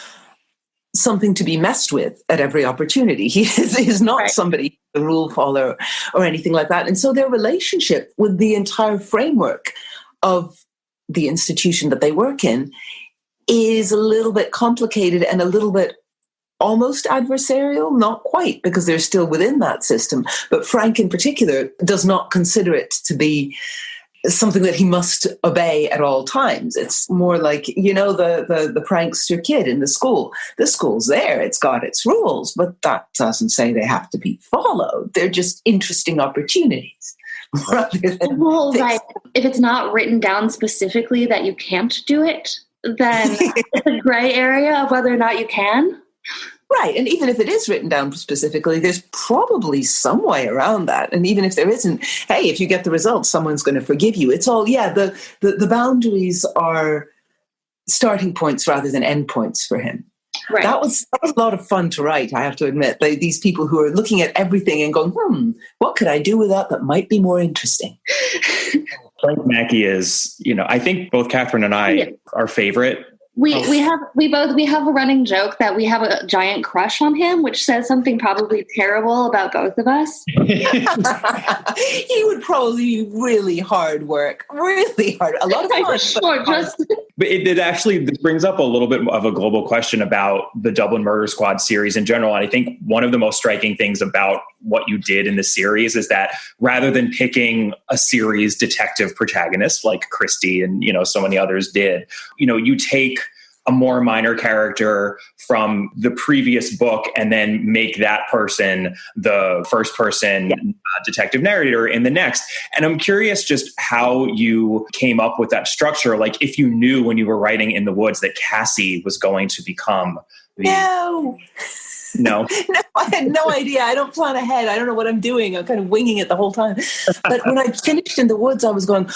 Speaker 6: something to be messed with at every opportunity. He is not
Speaker 5: right.
Speaker 6: somebody, a rule follower or anything like that. And so their relationship with the entire framework of the institution that they work in is a little bit complicated and a little bit almost adversarial, not quite, because they're still within that system. But Frank in particular does not consider it to be something that he must obey at all times. It's more like, the prankster kid in the school. The school's there, it's got its rules, but that doesn't say they have to be followed. They're just interesting opportunities.
Speaker 5: Well, right. If it's not written down specifically that you can't do it, then it's a gray area of whether or not you can.
Speaker 6: Right. And even if it is written down specifically, there's probably some way around that. And even if there isn't, hey, if you get the results, someone's going to forgive you. It's all, the boundaries are starting points rather than end points for him.
Speaker 5: Right.
Speaker 6: That was a lot of fun to write, I have to admit. These people who are looking at everything and going, what could I do with that might be more interesting?
Speaker 4: Frank Mackey is, I think both Catherine and I are favorite.
Speaker 5: We have a running joke that we have a giant crush on him, which says something probably terrible about both of us.
Speaker 6: He would probably be really hard work, really hard. A lot of fun.
Speaker 5: Sure,
Speaker 4: but it actually brings up a little bit of a global question about the Dublin Murder Squad series in general. And I think one of the most striking things about what you did in the series is that rather than picking a series detective protagonist like Christie and, so many others did, you take a more minor character from the previous book and then make that person the first person detective narrator in the next. And I'm curious just how you came up with that structure. Like if you knew when you were writing In the Woods that Cassie was going to become
Speaker 6: No, I had no idea. I don't plan ahead. I don't know what I'm doing. I'm kind of winging it the whole time. But when I finished In the Woods, I was going,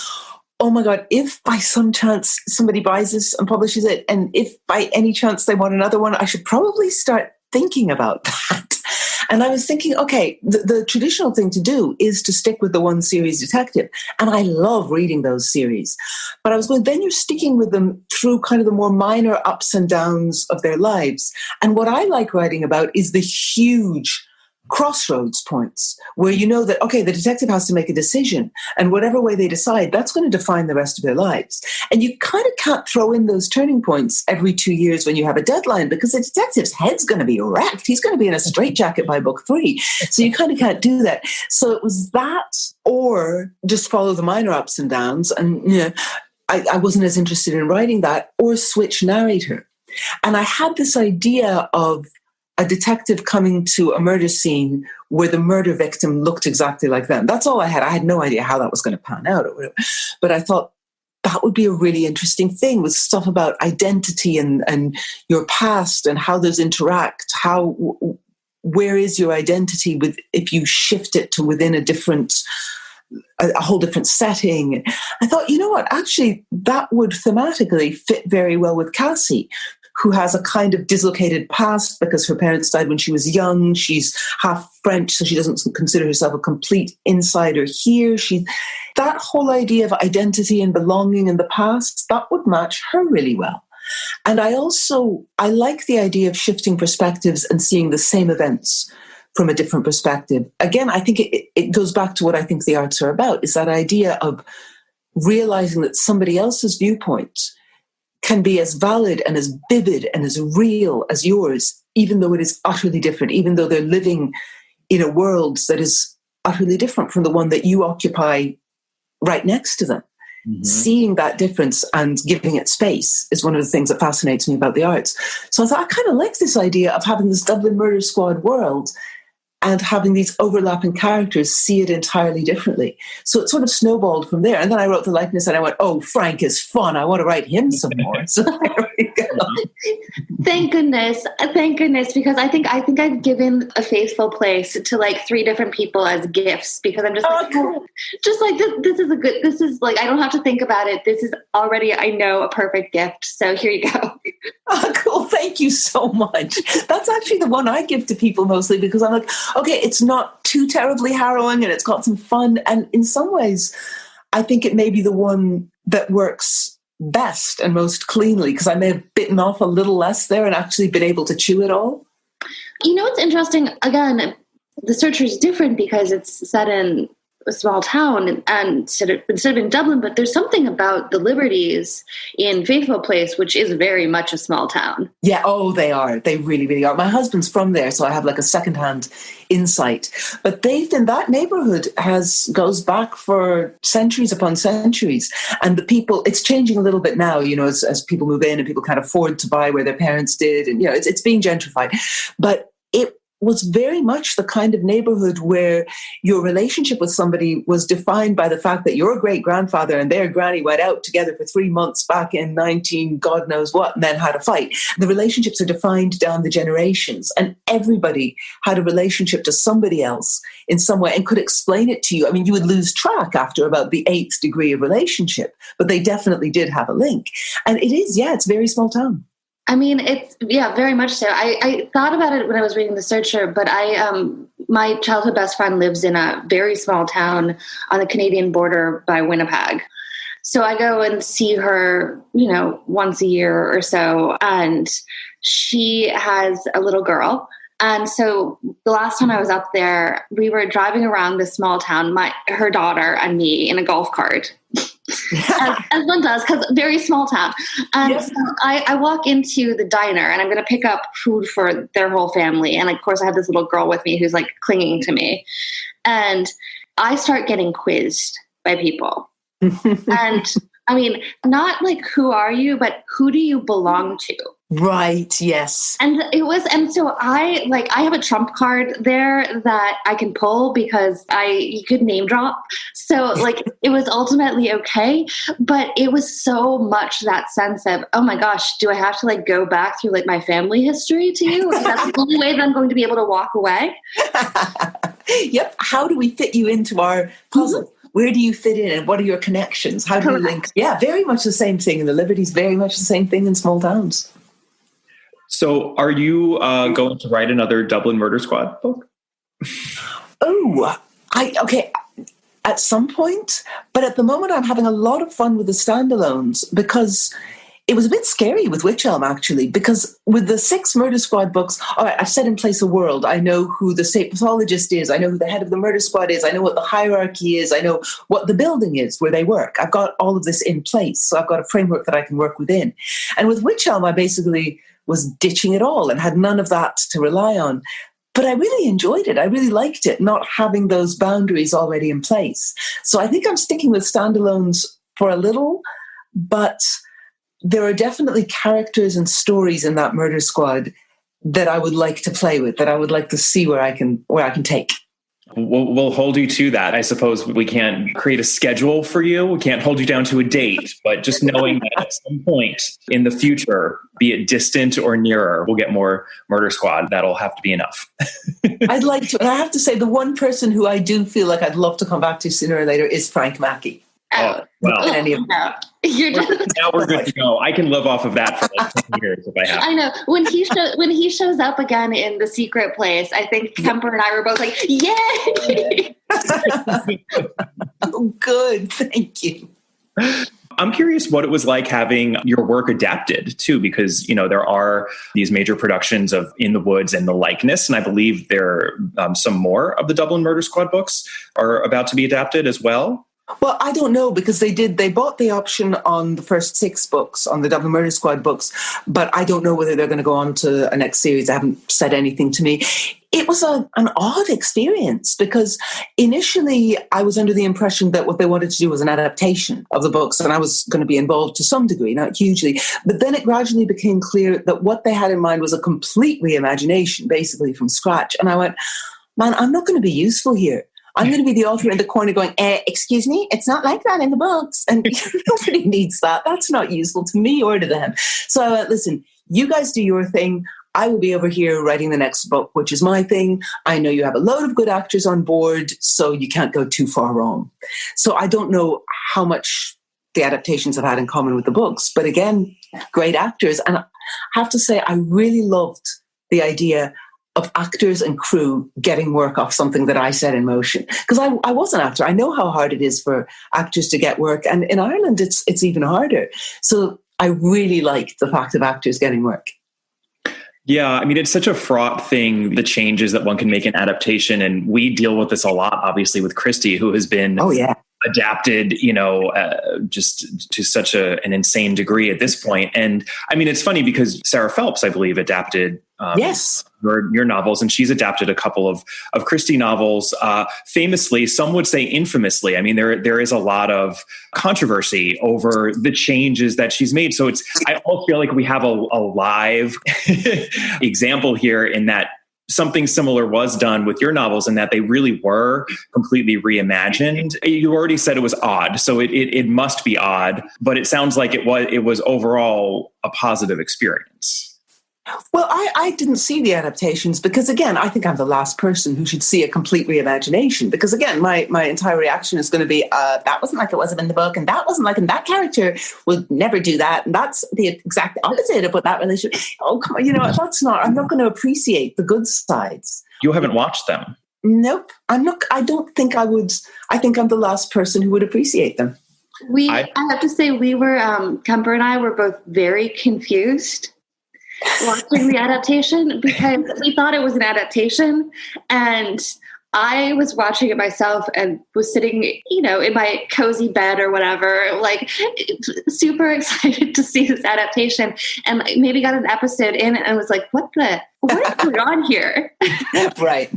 Speaker 6: oh my God, if by some chance somebody buys this and publishes it, and if by any chance they want another one, I should probably start thinking about that. And I was thinking, okay, the traditional thing to do is to stick with the one series detective. And I love reading those series. But I was going, then you're sticking with them through kind of the more minor ups and downs of their lives. And what I like writing about is the huge crossroads points where you know that, okay, the detective has to make a decision, and whatever way they decide, that's going to define the rest of their lives. And you kind of can't throw in those turning points every 2 years when you have a deadline, because the detective's head's going to be wrecked. He's going to be in a straitjacket by book 3. So you kind of can't do that. So it was that, or just follow the minor ups and downs. And I wasn't as interested in writing that, or switch narrator. And I had this idea of a detective coming to a murder scene where the murder victim looked exactly like them. That's all I had. I had no idea how that was going to pan out or whatever. But I thought that would be a really interesting thing, with stuff about identity and your past and how those interact. Where is your identity with if you shift it to within a whole different setting? I thought, you know what, actually that would thematically fit very well with Cassie, who has a kind of dislocated past because her parents died when she was young. She's half French, so she doesn't consider herself a complete insider here. That whole idea of identity and belonging in the past, that would match her really well. And I like the idea of shifting perspectives and seeing the same events from a different perspective. Again, I think it goes back to what I think the arts are about, is that idea of realizing that somebody else's viewpoint can be as valid and as vivid and as real as yours, even though it is utterly different, even though they're living in a world that is utterly different from the one that you occupy right next to them. Mm-hmm. Seeing that difference and giving it space is one of the things that fascinates me about the arts. So I thought I kind of like this idea of having this Dublin Murder Squad world and having these overlapping characters see it entirely differently. So it sort of snowballed from there. And then I wrote the likeness and I went, oh, Frank is fun. I want to write him some more. So there we go.
Speaker 5: Thank goodness. Thank goodness. Because I think I've given A Faithful Place to like 3 different people as gifts, because I'm just like,
Speaker 6: cool.
Speaker 5: Just like this is like, I don't have to think about it. This is already, I know, a perfect gift. So here you go.
Speaker 6: Oh, cool. Thank you so much. That's actually the one I give to people mostly, because I'm like, okay, it's not too terribly harrowing and it's got some fun. And in some ways, I think it may be the one that works best and most cleanly, because I may have bitten off a little less there and actually been able to chew it all.
Speaker 5: You know what's interesting? Again, The Searcher is different because it's set in a small town and instead of in Dublin, but there's something about the Liberties in Faithful Place, which is very much a small town.
Speaker 6: Yeah, oh, they are. They really, really are. My husband's from there, so I have like a secondhand insight. But that neighborhood goes back for centuries upon centuries. And the people, it's changing a little bit now, as people move in and people can't afford to buy where their parents did. And, it's being gentrified. But it was very much the kind of neighborhood where your relationship with somebody was defined by the fact that your great-grandfather and their granny went out together for 3 months back in 19 God knows what and then had a fight. The relationships are defined down the generations, and everybody had a relationship to somebody else in some way and could explain it to you. I mean, you would lose track after about the 8th degree of relationship, but they definitely did have a link. And it's a very small town.
Speaker 5: I mean, it's, very much so. I thought about it when I was reading The Searcher, but my childhood best friend lives in a very small town on the Canadian border by Winnipeg. So I go and see her, once a year or so, and she has a little girl. And so the last time I was up there, we were driving around this small town, her daughter and me in a golf cart. as one does, because very small town. And so I walk into the diner and I'm going to pick up food for their whole family. And of course I have this little girl with me who's like clinging to me. And I start getting quizzed by people. And I mean, not like, who are you, but who do you belong to?
Speaker 6: Right. Yes.
Speaker 5: And so I have a trump card there that I can pull because you could name drop. So like, it was ultimately okay, but it was so much that sense of, oh my gosh, do I have to like go back through like my family history to you? Like, that's the only way that I'm going to be able to walk away.
Speaker 6: Yep. How do we fit you into our puzzle? Mm-hmm. Where do you fit in and what are your connections? How do you link? Yeah, very much the same thing in the Liberties, very much the same thing in small towns.
Speaker 4: So are you going to write another Dublin Murder Squad book?
Speaker 6: At some point. But at the moment, I'm having a lot of fun with the standalones because it was a bit scary with Witch Elm, actually, because with the 6 Murder Squad books, all right, I've set in place a world. I know who the state pathologist is. I know who the head of the murder squad is. I know what the hierarchy is. I know what the building is where they work. I've got all of this in place. So I've got a framework that I can work within. And with Witch Elm, I basically was ditching it all and had none of that to rely on. But I really enjoyed it. I really liked it, not having those boundaries already in place. So I think I'm sticking with standalones for a little, but there are definitely characters and stories in that murder squad that I would like to play with, that I would like to see where I can take.
Speaker 4: We'll hold you to that. I suppose we can't create a schedule for you. We can't hold you down to a date, but just knowing that at some point in the future, be it distant or nearer, we'll get more Murder Squad. That'll have to be enough.
Speaker 6: I'd like to. And I have to say, the one person who I do feel like I'd love to come back to sooner or later is Frank Mackey.
Speaker 4: Oh, well.
Speaker 5: Now
Speaker 4: we're good to go. I can live off of that for like 10 years if I have.
Speaker 5: I know. When he shows up again in The Secret Place, I think Kemper and I were both like, yay!
Speaker 6: Oh, good. Thank you.
Speaker 4: I'm curious what it was like having your work adapted too, because, there are these major productions of In the Woods and The Likeness, and I believe there are some more of the Dublin Murder Squad books are about to be adapted as well.
Speaker 6: Well, I don't know, because they bought the option on the first 6 books, on the Dublin Murder Squad books, but I don't know whether they're going to go on to a next series. They haven't said anything to me. It was an odd experience because initially I was under the impression that what they wanted to do was an adaptation of the books, and I was going to be involved to some degree, not hugely. But then it gradually became clear that what they had in mind was a complete reimagination, basically from scratch. And I went, man, I'm not going to be useful here. I'm going to be the author in the corner going, excuse me, it's not like that in the books. And nobody needs that. That's not useful to me or to them. So I went, listen, you guys do your thing. I will be over here writing the next book, which is my thing. I know you have a load of good actors on board, so you can't go too far wrong. So I don't know how much the adaptations have had in common with the books. But again, great actors. And I have to say, I really loved the idea of actors and crew getting work off something that I set in motion. Because I was an actor. I know how hard it is for actors to get work. And in Ireland, it's even harder. So I really liked the fact of actors getting work.
Speaker 4: Yeah, I mean, it's such a fraught thing, the changes that one can make in adaptation. And we deal with this a lot, obviously, with Christie, who has been adapted, just to such an insane degree at this point. And I mean, it's funny because Sarah Phelps, I believe, adapted your novels, and she's adapted a couple of Christie novels, famously, some would say infamously. I mean, there is a lot of controversy over the changes that she's made. So I almost feel like we have a live example here in that something similar was done with your novels, and that they really were completely reimagined. You already said it was odd, so it must be odd, but it sounds like it was overall a positive experience.
Speaker 6: Well, I didn't see the adaptations because, again, I think I'm the last person who should see a complete reimagination. Because, again, my entire reaction is going to be, that wasn't like it was in the book, and that wasn't like, and that character would never do that, and that's the exact opposite of what that relationship. Oh, come on, that's not. I'm not going to appreciate the good sides.
Speaker 4: You haven't watched them?
Speaker 6: Nope, I'm not. I don't think I would. I think I'm the last person who would appreciate them.
Speaker 5: I have to say, we were Kemper and I were both very confused watching the adaptation because we thought it was an adaptation, and I was watching it myself and was sitting, in my cozy bed or whatever, like super excited to see this adaptation, and maybe got an episode in and was like, what is going on here?
Speaker 6: Right.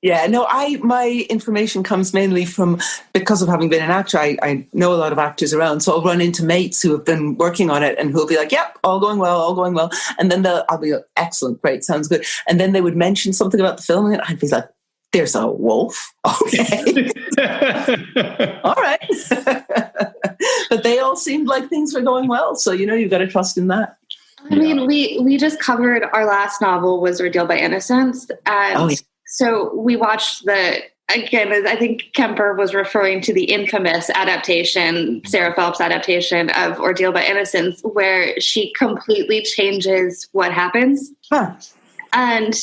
Speaker 6: Yeah, no, my information comes mainly from, because of having been an actor, I know a lot of actors around, so I'll run into mates who have been working on it and who'll be like, yep, all going well. And then I'll be like, excellent, great, sounds good. And then they would mention something about the film and I'd be like, there's a wolf. Okay. All right. But they all seemed like things were going well. So, you've got to trust in that.
Speaker 5: I mean, we just covered, our last novel was Ordeal by Innocence. And so we watched again, I think Kemper was referring to the infamous adaptation, Sarah Phelps adaptation of Ordeal by Innocence, where she completely changes what happens.
Speaker 6: Huh.
Speaker 5: And,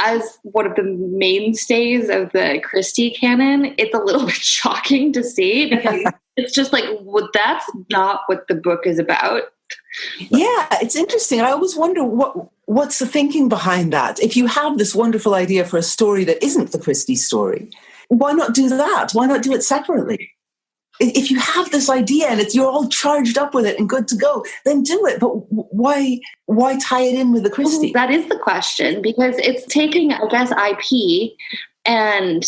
Speaker 5: as one of the mainstays of the Christie canon, it's a little bit shocking to see because it's just like, well, that's not what the book is about.
Speaker 6: Yeah, it's interesting. I always wonder what's the thinking behind that. If you have this wonderful idea for a story that isn't the Christie story, why not do that? Why not do it separately? If you have this idea and you're all charged up with it and good to go, then do it. But why tie it in with the Christie?
Speaker 5: That is the question, because it's taking, I guess, IP and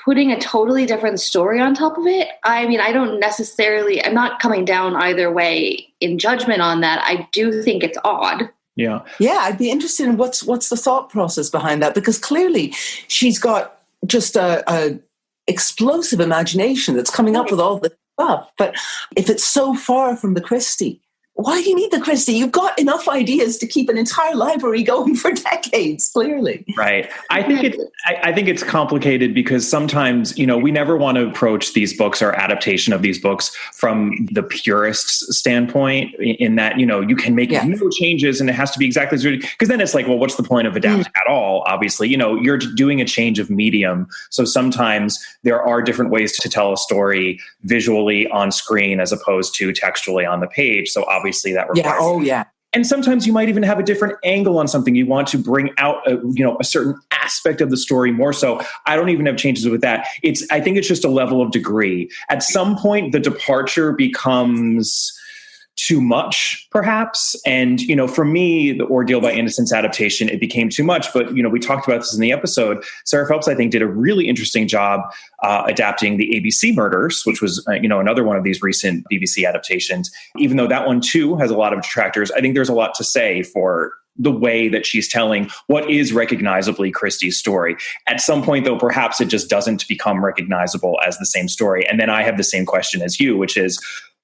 Speaker 5: putting a totally different story on top of it. I mean, I'm not coming down either way in judgment on that. I do think it's odd.
Speaker 4: Yeah.
Speaker 6: Yeah, I'd be interested in what's the thought process behind that, because clearly she's got just a explosive imagination that's coming up with all this stuff. But if it's so far from the Christie, why do you need the Christie? You've got enough ideas to keep an entire library going for decades, clearly.
Speaker 4: Right. I think it's complicated because sometimes, we never want to approach these books or adaptation of these books from the purist's standpoint, in that, you can make no changes and it has to be exactly as because then it's like, well, what's the point of adapting at all? Obviously, you're doing a change of medium. So sometimes there are different ways to tell a story visually on screen as opposed to textually on the page. So obviously that requires And sometimes you might even have a different angle on something. You want to bring out a certain aspect of the story more so. I don't even have changes with that. I think it's just a level of degree. At some point, the departure becomes too much, perhaps. And, for me, the Ordeal by Innocence adaptation, it became too much. But, we talked about this in the episode. Sarah Phelps, I think, did a really interesting job adapting the ABC Murders, which was, another one of these recent BBC adaptations. Even though that one, too, has a lot of detractors, I think there's a lot to say for the way that she's telling what is recognizably Christie's story. At some point, though, perhaps it just doesn't become recognizable as the same story. And then I have the same question as you, which is,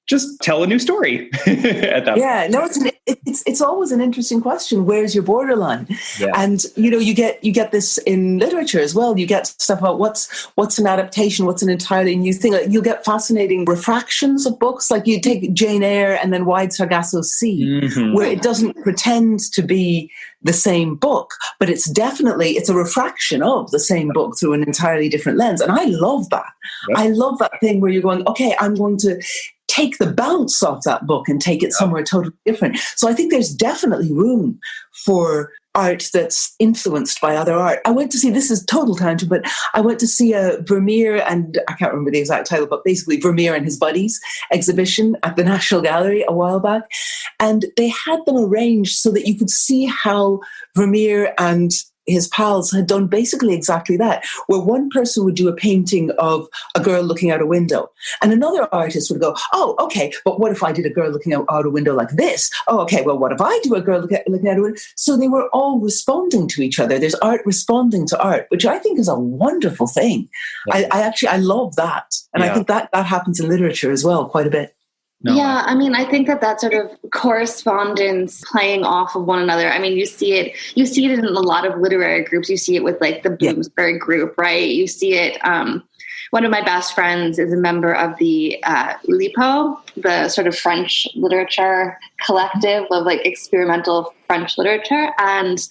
Speaker 4: just tell a new story at that point.
Speaker 6: No, it's always an interesting question. Where's your borderline? Yeah. And you get this in literature as well. You get stuff about what's an adaptation, what's an entirely new thing. Like, you'll get fascinating refractions of books. Like, you take Jane Eyre and then Wide Sargasso Sea, where it doesn't pretend to be the same book, but it's a refraction of the same book through an entirely different lens. And I love that. Yep. I love that thing where you're going, okay, I'm going to take the bounce off that book and take it somewhere totally different. So I think there's definitely room for art that's influenced by other art. I went to see, this is total tangent, but I went to see a Vermeer, and I can't remember the exact title, but basically Vermeer and his buddies exhibition at the National Gallery a while back. And they had them arranged so that you could see how Vermeer and his pals had done basically exactly that, where one person would do a painting of a girl looking out a window, and another artist would go, oh, okay, but what if I did a girl looking out a window like this? Oh, okay, well, what if I do a girl looking out a window? So they were all responding to each other. There's art responding to art, which I think is a wonderful thing. Yeah. I love that. And I think that happens in literature as well quite a bit.
Speaker 5: No. Yeah, I mean, I think that sort of correspondence, playing off of one another. I mean, you see it in a lot of literary groups. You see it with like the Bloomsbury group, right? You see it. One of my best friends is a member of the Oulipo, the sort of French literature collective of like experimental French literature. And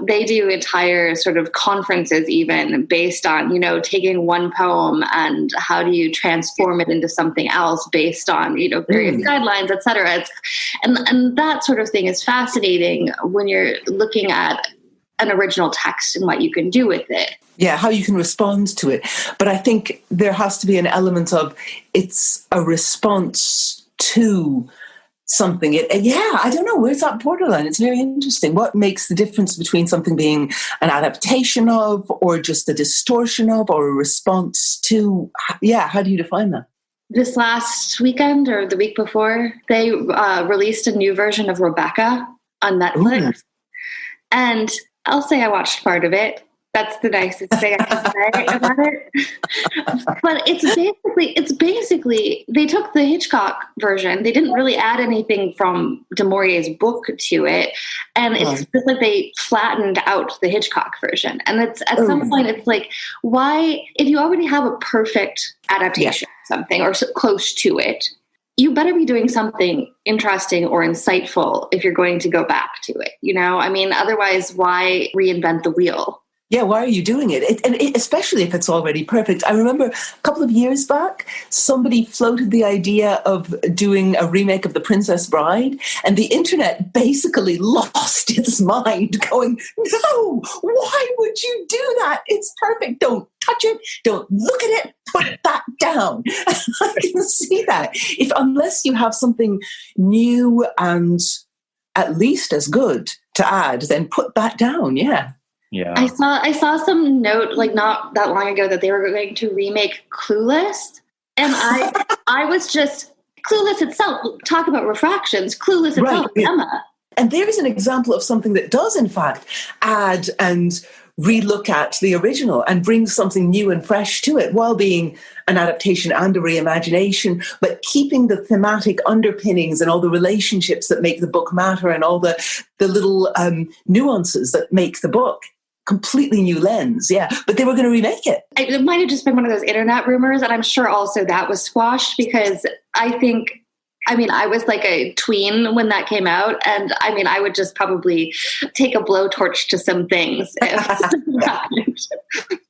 Speaker 5: they do entire sort of conferences even based on, taking one poem and how do you transform it into something else based on, various guidelines, et cetera. And that sort of thing is fascinating when you're looking at an original text and what you can do with it.
Speaker 6: Yeah, how you can respond to it. But I think there has to be an element of it's a response to something. I don't know, where's that borderline? It's very interesting. What makes the difference between something being an adaptation of, or just a distortion of, or a response to? Yeah, how do you define that?
Speaker 5: This last weekend or the week before, they released a new version of Rebecca on Netflix. Ooh. And I'll say I watched part of it. That's the nicest thing I can say about it. But it's basically they took the Hitchcock version. They didn't really add anything from du Maurier's book to it, and it's just like they flattened out the Hitchcock version. And it's at some point it's like, why, if you already have a perfect adaptation of something or so close to it, you better be doing something interesting or insightful if you're going to go back to it. I mean, otherwise, why reinvent the wheel?
Speaker 6: Yeah, why are you doing it? And especially if it's already perfect. I remember a couple of years back, somebody floated the idea of doing a remake of The Princess Bride, and the internet basically lost its mind going, no, why would you do that? It's perfect. Don't touch it. Don't look at it. Put that down. I can see that. Unless you have something new and at least as good to add, then put that down. Yeah.
Speaker 4: Yeah.
Speaker 5: I saw some note like not that long ago that they were going to remake Clueless, and I was just Clueless itself. Talk about refractions. Clueless itself, right. Emma.
Speaker 6: And there's an example of something that does in fact add and relook at the original and bring something new and fresh to it, while being an adaptation and a reimagination, but keeping the thematic underpinnings and all the relationships that make the book matter and all the little nuances that make the book. Completely new lens, yeah. But they were going to remake it.
Speaker 5: It might have just been one of those internet rumors, and I'm sure also that was squashed because I was like a tween when that came out, and I mean, I would just probably take a blowtorch to some things.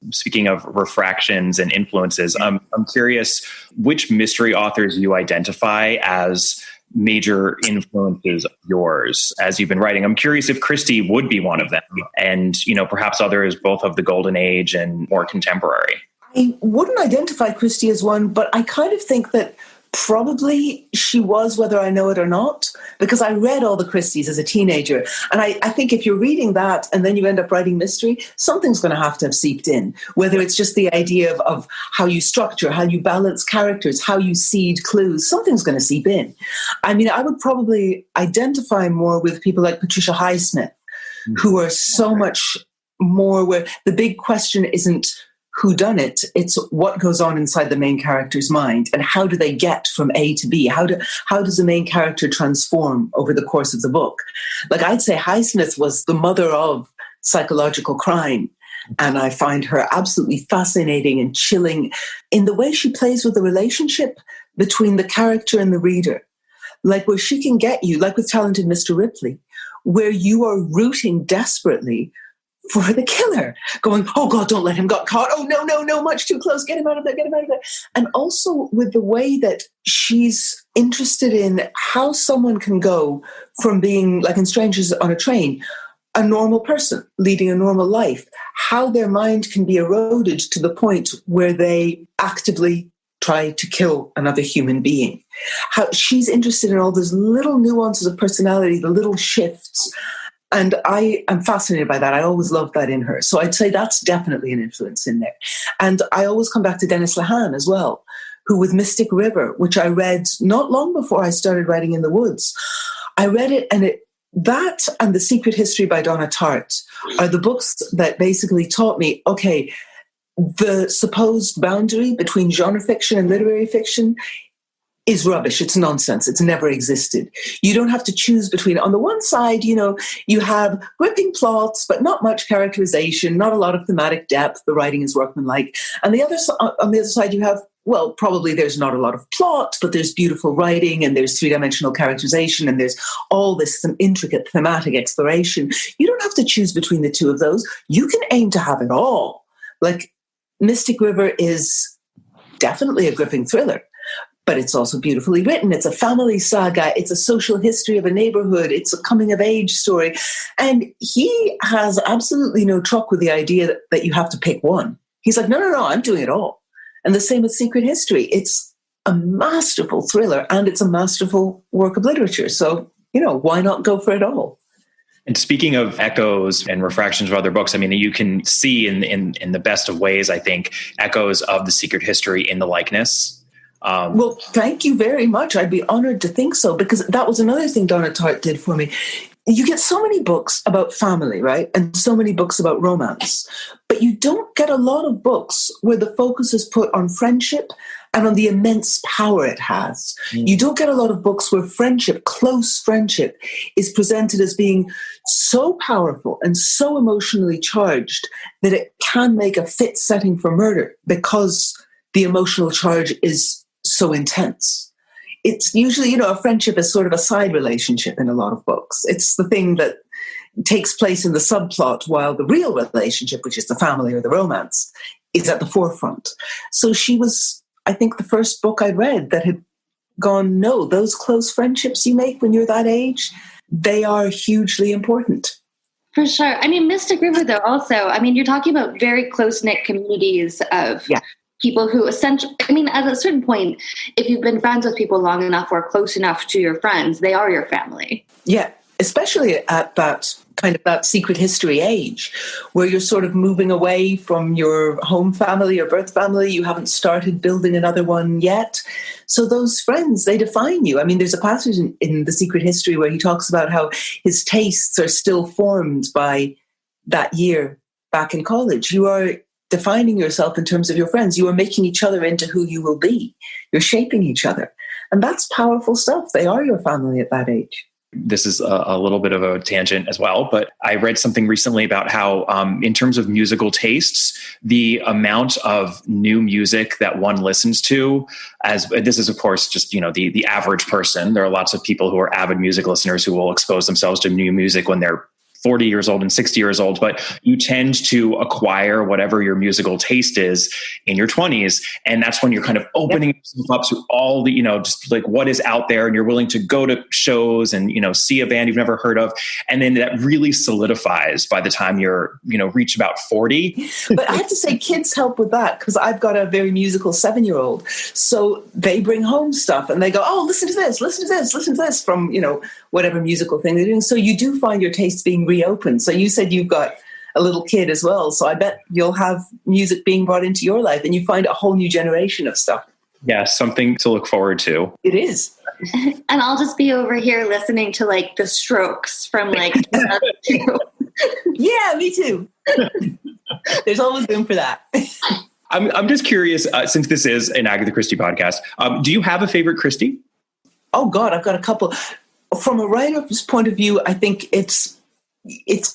Speaker 4: Speaking of refractions and influences, I'm curious which mystery authors you identify as major influences of yours as you've been writing. I'm curious if Christie would be one of them, and perhaps others both of the golden age and more contemporary.
Speaker 6: I wouldn't identify Christie as one, but I kind of think that Probably she was, whether I know it or not, because I read all the Christies as a teenager. And I think if you're reading that and then you end up writing mystery, something's going to have seeped in, whether it's just the idea of how you structure, how you balance characters, how you seed clues, something's going to seep in. I mean, I would probably identify more with people like Patricia Highsmith, who are so much more where the big question isn't who done it, it's what goes on inside the main character's mind and how do they get from A to B? How does the main character transform over the course of the book? Like, I'd say Highsmith was the mother of psychological crime. And I find her absolutely fascinating and chilling in the way she plays with the relationship between the character and the reader. Like, where she can get you, like with Talented Mr. Ripley, where you are rooting desperately for the killer, going, oh God, don't let him get caught. Oh, no, much too close. Get him out of there. And also with the way that she's interested in how someone can go from being, like in Strangers on a Train, a normal person leading a normal life, how their mind can be eroded to the point where they actively try to kill another human being. How she's interested in all those little nuances of personality, the little shifts. And I am fascinated by that. I always loved that in her. So I'd say that's definitely an influence in there. And I always come back to Dennis Lehane as well, who with Mystic River, which I read not long before I started writing In the Woods. I read it and that and The Secret History by Donna Tartt are the books that basically taught me, okay, the supposed boundary between genre fiction and literary fiction is rubbish. It's nonsense. It's never existed. You don't have to choose between, on the one side, you have gripping plots, but not much characterization, not a lot of thematic depth. The writing is workmanlike. And on the other side, you have, well, probably there's not a lot of plot, but there's beautiful writing and there's three-dimensional characterization and there's all this intricate thematic exploration. You don't have to choose between the two of those. You can aim to have it all. Like, Mystic River is definitely a gripping thriller, but it's also beautifully written. It's a family saga. It's a social history of a neighborhood. It's a coming-of-age story. And he has absolutely no truck with the idea that you have to pick one. He's like, no, I'm doing it all. And the same with Secret History. It's a masterful thriller, and it's a masterful work of literature. So, why not go for it all?
Speaker 4: And speaking of echoes and refractions of other books, I mean, you can see in the best of ways, I think, echoes of The Secret History in the likeness.
Speaker 6: Well, thank you very much. I'd be honored to think so, because that was another thing Donna Tartt did for me. You get so many books about family, right? And so many books about romance, but you don't get a lot of books where the focus is put on friendship and on the immense power it has. You don't get a lot of books where friendship, close friendship, is presented as being so powerful and so emotionally charged that it can make a fit setting for murder because the emotional charge is so intense. It's usually, a friendship is sort of a side relationship in a lot of books. It's the thing that takes place in the subplot while the real relationship, which is the family or the romance, is at the forefront. So she was, I think, the first book I read that had gone, no, those close friendships you make when you're that age, they are hugely important.
Speaker 5: For sure. I mean, Mystic River, though, also, you're talking about very close-knit communities of people who essentially, at a certain point, if you've been friends with people long enough or close enough to your friends, they are your family.
Speaker 6: Yeah, especially at that kind of that secret history age where you're sort of moving away from your home family or birth family. You haven't started building another one yet. So those friends, they define you. There's a passage in The Secret History where he talks about how his tastes are still formed by that year back in college. You are defining yourself in terms of your friends. You are making each other into who you will be. You're shaping each other. And that's powerful stuff. They are your family at that age.
Speaker 4: This is a little bit of a tangent as well, but I read something recently about how, in terms of musical tastes, the amount of new music that one listens to, as this is, of course, just, the average person. There are lots of people who are avid music listeners who will expose themselves to new music when they're 40 years old and 60 years old, but you tend to acquire whatever your musical taste is in your 20s. And that's when you're kind of opening yourself up to all the, just like what is out there, and you're willing to go to shows and, see a band you've never heard of. And then that really solidifies by the time you're, reach about 40.
Speaker 6: But I have to say kids help with that, because I've got a very musical 7-year-old. So they bring home stuff and they go, oh, listen to this, listen to this, listen to this from, whatever musical thing they're doing. So you do find your tastes being reopened. So you said you've got a little kid as well. So I bet you'll have music being brought into your life and you find a whole new generation of stuff.
Speaker 4: Yeah, something to look forward to.
Speaker 6: It is.
Speaker 5: And I'll just be over here listening to like the Strokes from like 2002.
Speaker 6: Yeah, me too. There's always room for that.
Speaker 4: I'm just curious, since this is an Agatha Christie podcast, do you have a favorite Christie?
Speaker 6: Oh God, I've got a couple. From a writer's point of view, I think it's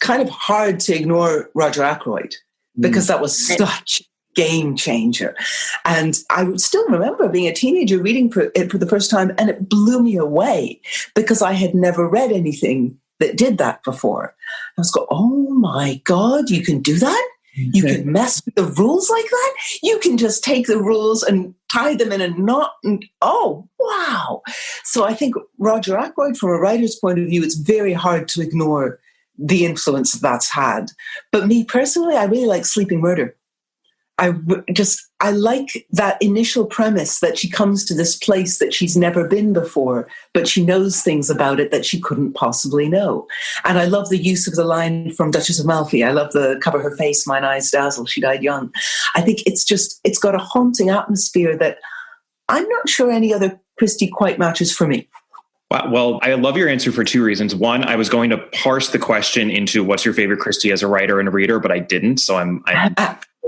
Speaker 6: kind of hard to ignore Roger Ackroyd, because that was such a game changer. And I still remember being a teenager reading it for the first time, and it blew me away because I had never read anything that did that before. I was going, oh my God, you can do that? You can mess with the rules like that? You can just take the rules and tie them in a knot and, oh, wow. So I think Roger Ackroyd, from a writer's point of view, it's very hard to ignore the influence that's had. But me personally, I really like Sleeping Murder. I like that initial premise that she comes to this place that she's never been before, but she knows things about it that she couldn't possibly know. And I love the use of the line from Duchess of Malfi. I love the cover her face, mine eyes dazzle, she died young. I think it's got a haunting atmosphere that I'm not sure any other Christie quite matches for me.
Speaker 4: Well, I love your answer for two reasons. One, I was going to parse the question into what's your favorite Christie as a writer and a reader, but I didn't. So I'm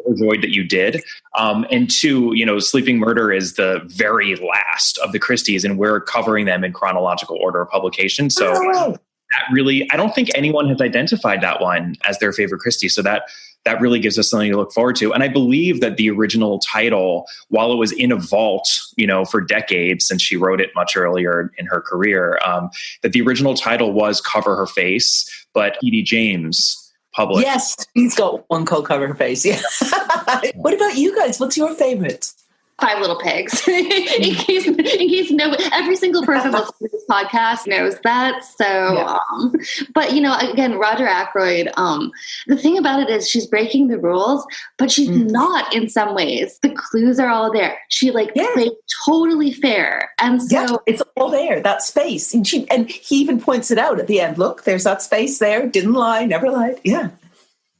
Speaker 4: overjoyed that you did. And two, Sleeping Murder is the very last of the Christies, and we're covering them in chronological order of publication. So that really, I don't think anyone has identified that one as their favorite Christie. So that really gives us something to look forward to. And I believe that the original title, while it was in a vault, for decades, since she wrote it much earlier in her career, that the original title was Cover Her Face, but E.D. James published.
Speaker 6: Yes, he's got one called Cover Her Face. Yeah. What about you guys? What's your favorite?
Speaker 5: Five Little Pigs. in case every single person listening to this podcast knows that. So, but again, Roger Ackroyd, the thing about it is she's breaking the rules, but she's not in some ways. The clues are all there. She played totally fair. And so
Speaker 6: it's all there, that space. And he even points it out at the end. Look, there's that space there. Didn't lie, never lied. Yeah.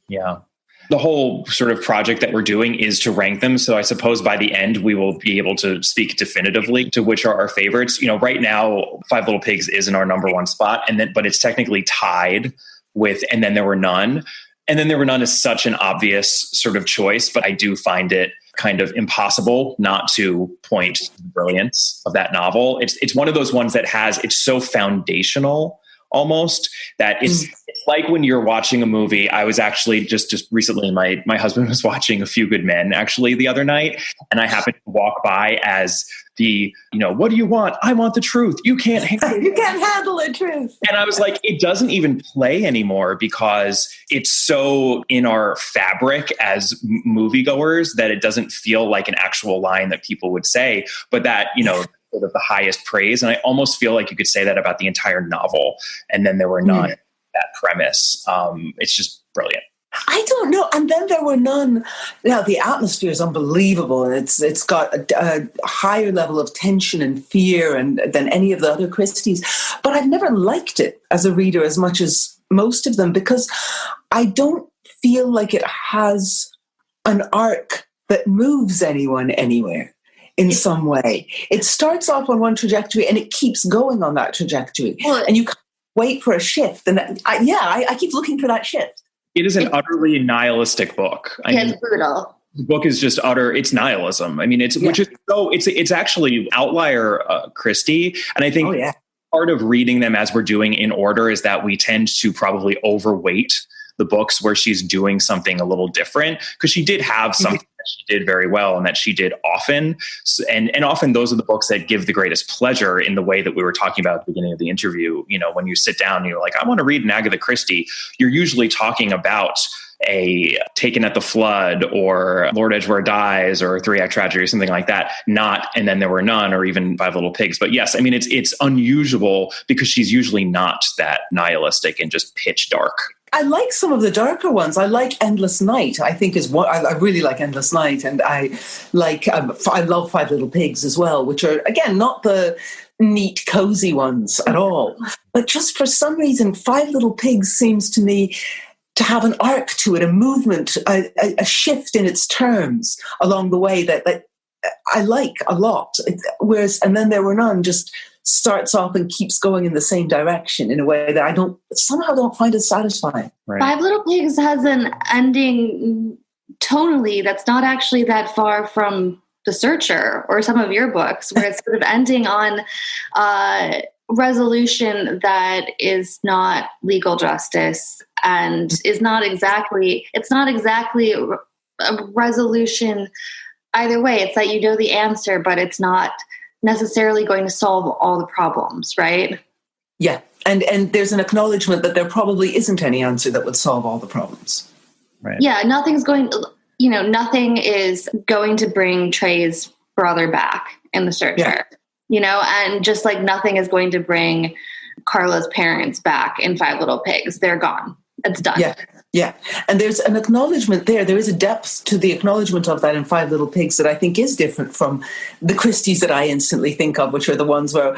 Speaker 4: Yeah. The whole sort of project that we're doing is to rank them. So I suppose by the end, we will be able to speak definitively to which are our favorites. Right now, Five Little Pigs is in our number one spot, but it's technically tied with And Then There Were None. And Then There Were None is such an obvious sort of choice, but I do find it kind of impossible not to point to the brilliance of that novel. It's one of those ones that it's so foundational almost that it's like when you're watching a movie. I was actually just recently, my husband was watching A Few Good Men actually the other night, and I happened to walk by as the, what do you want? I want the truth. You can't handle
Speaker 6: the truth.
Speaker 4: And I was like, it doesn't even play anymore because it's so in our fabric as moviegoers that it doesn't feel like an actual line that people would say, but that, sort of the highest praise. And I almost feel like you could say that about the entire novel. And Then There Were None, that premise. It's just brilliant.
Speaker 6: I don't know. And Then There Were None. Now, the atmosphere is unbelievable. And it's got a higher level of tension and fear than any of the other Christies. But I've never liked it as a reader as much as most of them, because I don't feel like it has an arc that moves anyone anywhere in some way. It starts off on one trajectory and it keeps going on that trajectory. And you can't wait for a shift. And I keep looking for that shift.
Speaker 4: It is an utterly nihilistic book.
Speaker 5: It's brutal.
Speaker 4: The book is just it's nihilism. I mean, it's actually outlier Christie. And I think part of reading them as we're doing in order is that we tend to probably overweight the books where she's doing something a little different, because she did have something that she did very well and that she did often. And often those are the books that give the greatest pleasure in the way that we were talking about at the beginning of the interview. You know, when you sit down and you're like, I want to read an Agatha Christie, you're usually talking about a Taken at the Flood or Lord Edgeworth Dies or Three Act Tragedy or something like that, not And Then There Were None or even Five Little Pigs. But yes, I mean, it's unusual because she's usually not that nihilistic and just pitch dark.
Speaker 6: I like some of the darker ones. I like Endless Night, I think is what I really like Endless Night. And I like, I love Five Little Pigs as well, which are, again, not the neat, cozy ones at all. But just for some reason, Five Little Pigs seems to me to have an arc to it, a movement, a shift in its terms along the way that I like a lot. Whereas And Then There Were None just starts off and keeps going in the same direction in a way that I somehow don't find it satisfying.
Speaker 4: Right.
Speaker 5: Five Little Pigs has an ending tonally that's not actually that far from The Searcher or some of your books, where it's sort of ending on resolution that is not legal justice and is not exactly, it's not exactly a resolution either way. It's that you know the answer, but it's not necessarily going to solve all the problems, right?
Speaker 6: Yeah. And there's an acknowledgement that there probably isn't any answer that would solve all the problems.
Speaker 4: Right.
Speaker 5: Yeah, nothing is going to bring Trey's brother back in The Searcher, and just like nothing is going to bring Carla's parents back in Five Little Pigs. They're gone. It's done.
Speaker 6: Yeah. Yeah. And there's an acknowledgement there. There is a depth to the acknowledgement of that in Five Little Pigs that I think is different from the Christies that I instantly think of, which are the ones where,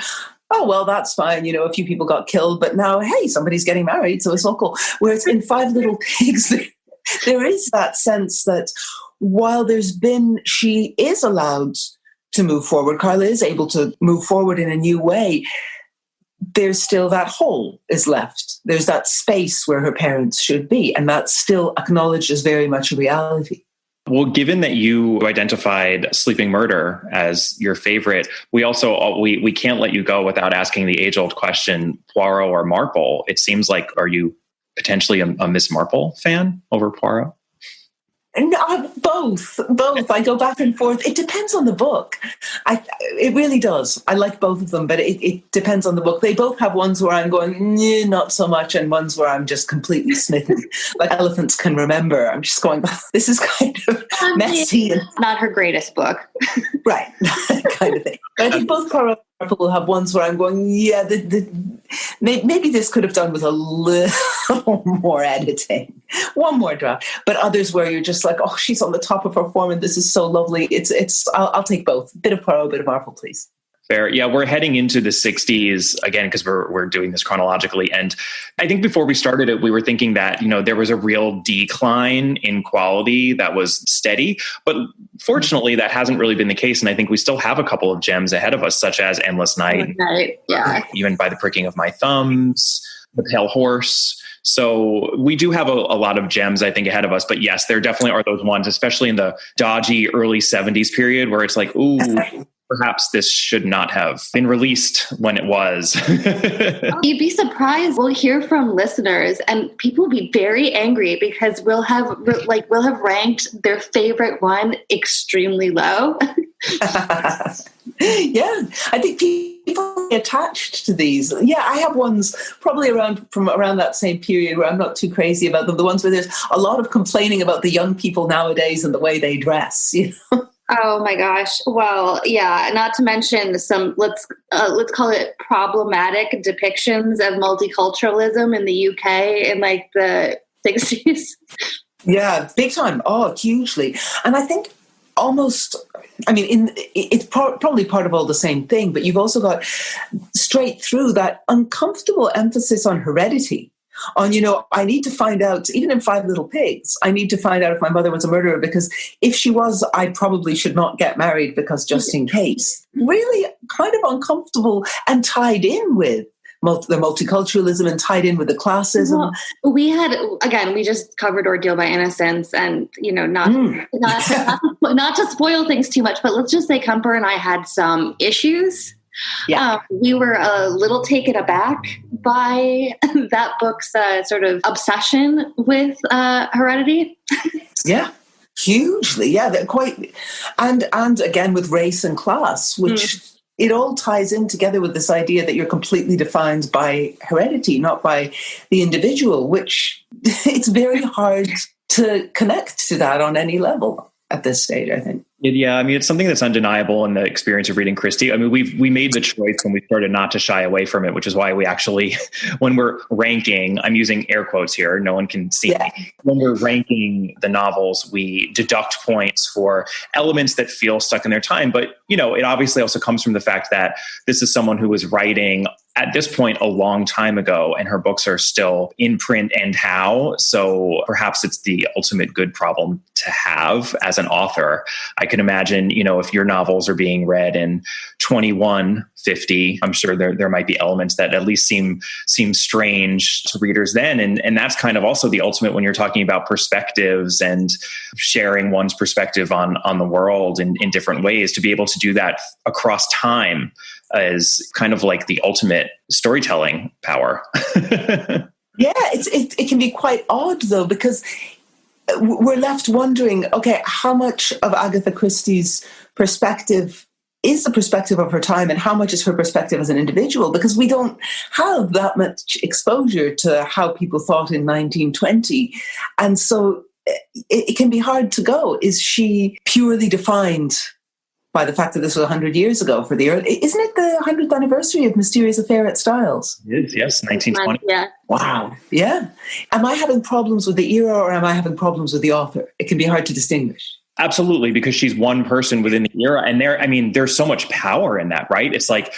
Speaker 6: oh, well, that's fine. A few people got killed, but now, hey, somebody's getting married, so it's all cool. Whereas in Five Little Pigs, there is that sense that while she is allowed to move forward, Carla is able to move forward in a new way, there's still that hole is left. There's that space where her parents should be. And that's still acknowledged as very much a reality.
Speaker 4: Well, given that you identified Sleeping Murder as your favorite, we also, we can't let you go without asking the age-old question, Poirot or Marple? It seems like, are you potentially a Miss Marple fan over Poirot?
Speaker 6: No, both. I go back and forth. It depends on the book. It really does. I like both of them, but it depends on the book. They both have ones where I'm going, not so much, and ones where I'm just completely smitten. Like Elephants Can Remember. I'm just going, this is kind of messy.
Speaker 5: Not her greatest book.
Speaker 6: Right, kind of thing. But I think both Poirot and Marple will have ones where I'm going, maybe this could have done with a little more editing, one more draft. But others where you're just like, oh, she's on the top of her form, and this is so lovely. I'll take both. Bit of Poirot, bit of Marple, please.
Speaker 4: Fair. Yeah, we're heading into the 60s again because we're doing this chronologically. And I think before we started it, we were thinking that, there was a real decline in quality that was steady. But fortunately, that hasn't really been the case. And I think we still have a couple of gems ahead of us, such as Endless Night,
Speaker 5: yeah,
Speaker 4: even By the Pricking of My Thumbs, The Pale Horse. So we do have a lot of gems, I think, ahead of us. But yes, there definitely are those ones, especially in the dodgy early 70s period where it's like, ooh, perhaps this should not have been released when it was.
Speaker 5: You'd be surprised. We'll hear from listeners and people will be very angry because we'll have ranked their favorite one extremely low.
Speaker 6: Yeah, I think people are attached to these. Yeah, I have ones probably from around that same period where I'm not too crazy about them. The ones where there's a lot of complaining about the young people nowadays and the way they dress.
Speaker 5: Oh my gosh. Well, yeah, not to mention some, let's call it problematic depictions of multiculturalism in the UK in like the 60s.
Speaker 6: Yeah, big time. Oh, hugely. And I think it's probably part of all the same thing, but you've also got straight through that uncomfortable emphasis on heredity. On, I need to find out, even in Five Little Pigs, I need to find out if my mother was a murderer, because if she was, I probably should not get married because just in case. Really kind of uncomfortable and tied in with the multiculturalism and tied in with the classism.
Speaker 5: Well, we just covered Ordeal by Innocence and, not to spoil things too much, but let's just say Kumper and I had some issues.
Speaker 6: Yeah.
Speaker 5: We were a little taken aback by that book's sort of obsession with heredity.
Speaker 6: Yeah. Hugely, yeah, they're quite, and again with race and class, which it all ties in together with this idea that you're completely defined by heredity, not by the individual, which it's very hard to connect to that on any level at this stage, I think.
Speaker 4: Yeah, I mean, it's something that's undeniable in the experience of reading Christie. I mean, we made the choice when we started not to shy away from it, which is why we actually, when we're ranking, I'm using air quotes here, no one can see me. When we're ranking the novels, we deduct points for elements that feel stuck in their time. But, you know, it obviously also comes from the fact that this is someone who was writing at this point a long time ago, and her books are still in print and how. So perhaps it's the ultimate good problem to have as an author. I can imagine, you know, if your novels are being read in 2150, I'm sure there might be elements that at least seem strange to readers then. And that's kind of also the ultimate when you're talking about perspectives and sharing one's perspective on the world in different ways. To be able to do that across time is kind of like the ultimate storytelling power.
Speaker 6: Yeah, it can be quite odd though, because we're left wondering, okay, how much of Agatha Christie's perspective is the perspective of her time and how much is her perspective as an individual? Because we don't have that much exposure to how people thought in 1920. And so it can be hard to go. Is she purely defined by the fact that this was 100 years ago for the Earth? Isn't it the 100th anniversary of Mysterious Affair at Styles?
Speaker 4: It is, yes, 1920.
Speaker 5: Yeah.
Speaker 6: Wow. Yeah. Am I having problems with the era or am I having problems with the author? It can be hard to distinguish.
Speaker 4: Absolutely, because she's one person within the era. And there's so much power in that, right? It's like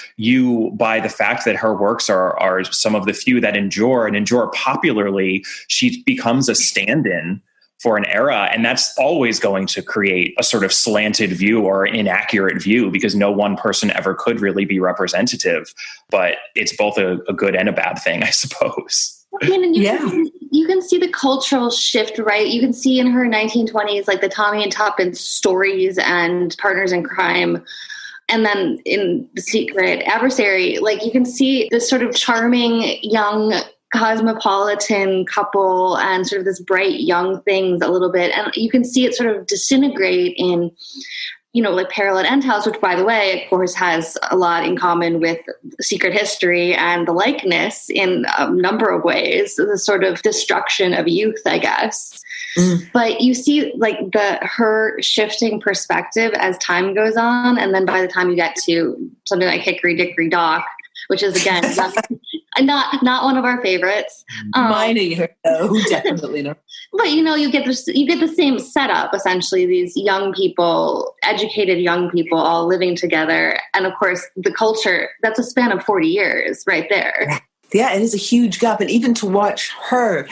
Speaker 4: by the fact that her works are some of the few that endure and endure popularly, she becomes a stand-in for an era. And that's always going to create a sort of slanted view or inaccurate view because no one person ever could really be representative. But it's both a good and a bad thing, I suppose.
Speaker 5: I mean, you can see the cultural shift, right? You can see in her 1920s, like the Tommy and Tuppence stories and Partners in Crime. And then in The Secret Adversary, like you can see this sort of charming young cosmopolitan couple and sort of this bright young things a little bit. And you can see it sort of disintegrate in, you know, like Peril at End House, which, by the way, of course, has a lot in common with Secret History and the likeness in a number of ways, the sort of destruction of youth, I guess. But you see like her shifting perspective as time goes on. And then by the time you get to something like Hickory Dickory Dock, which is, again, not one of our favorites.
Speaker 6: Mine either. No, definitely not.
Speaker 5: But, you know, you get the same setup, essentially, these young people, educated young people all living together. And, of course, the culture, that's a span of 40 years right there.
Speaker 6: Yeah, it is a huge gap. And even to watch her,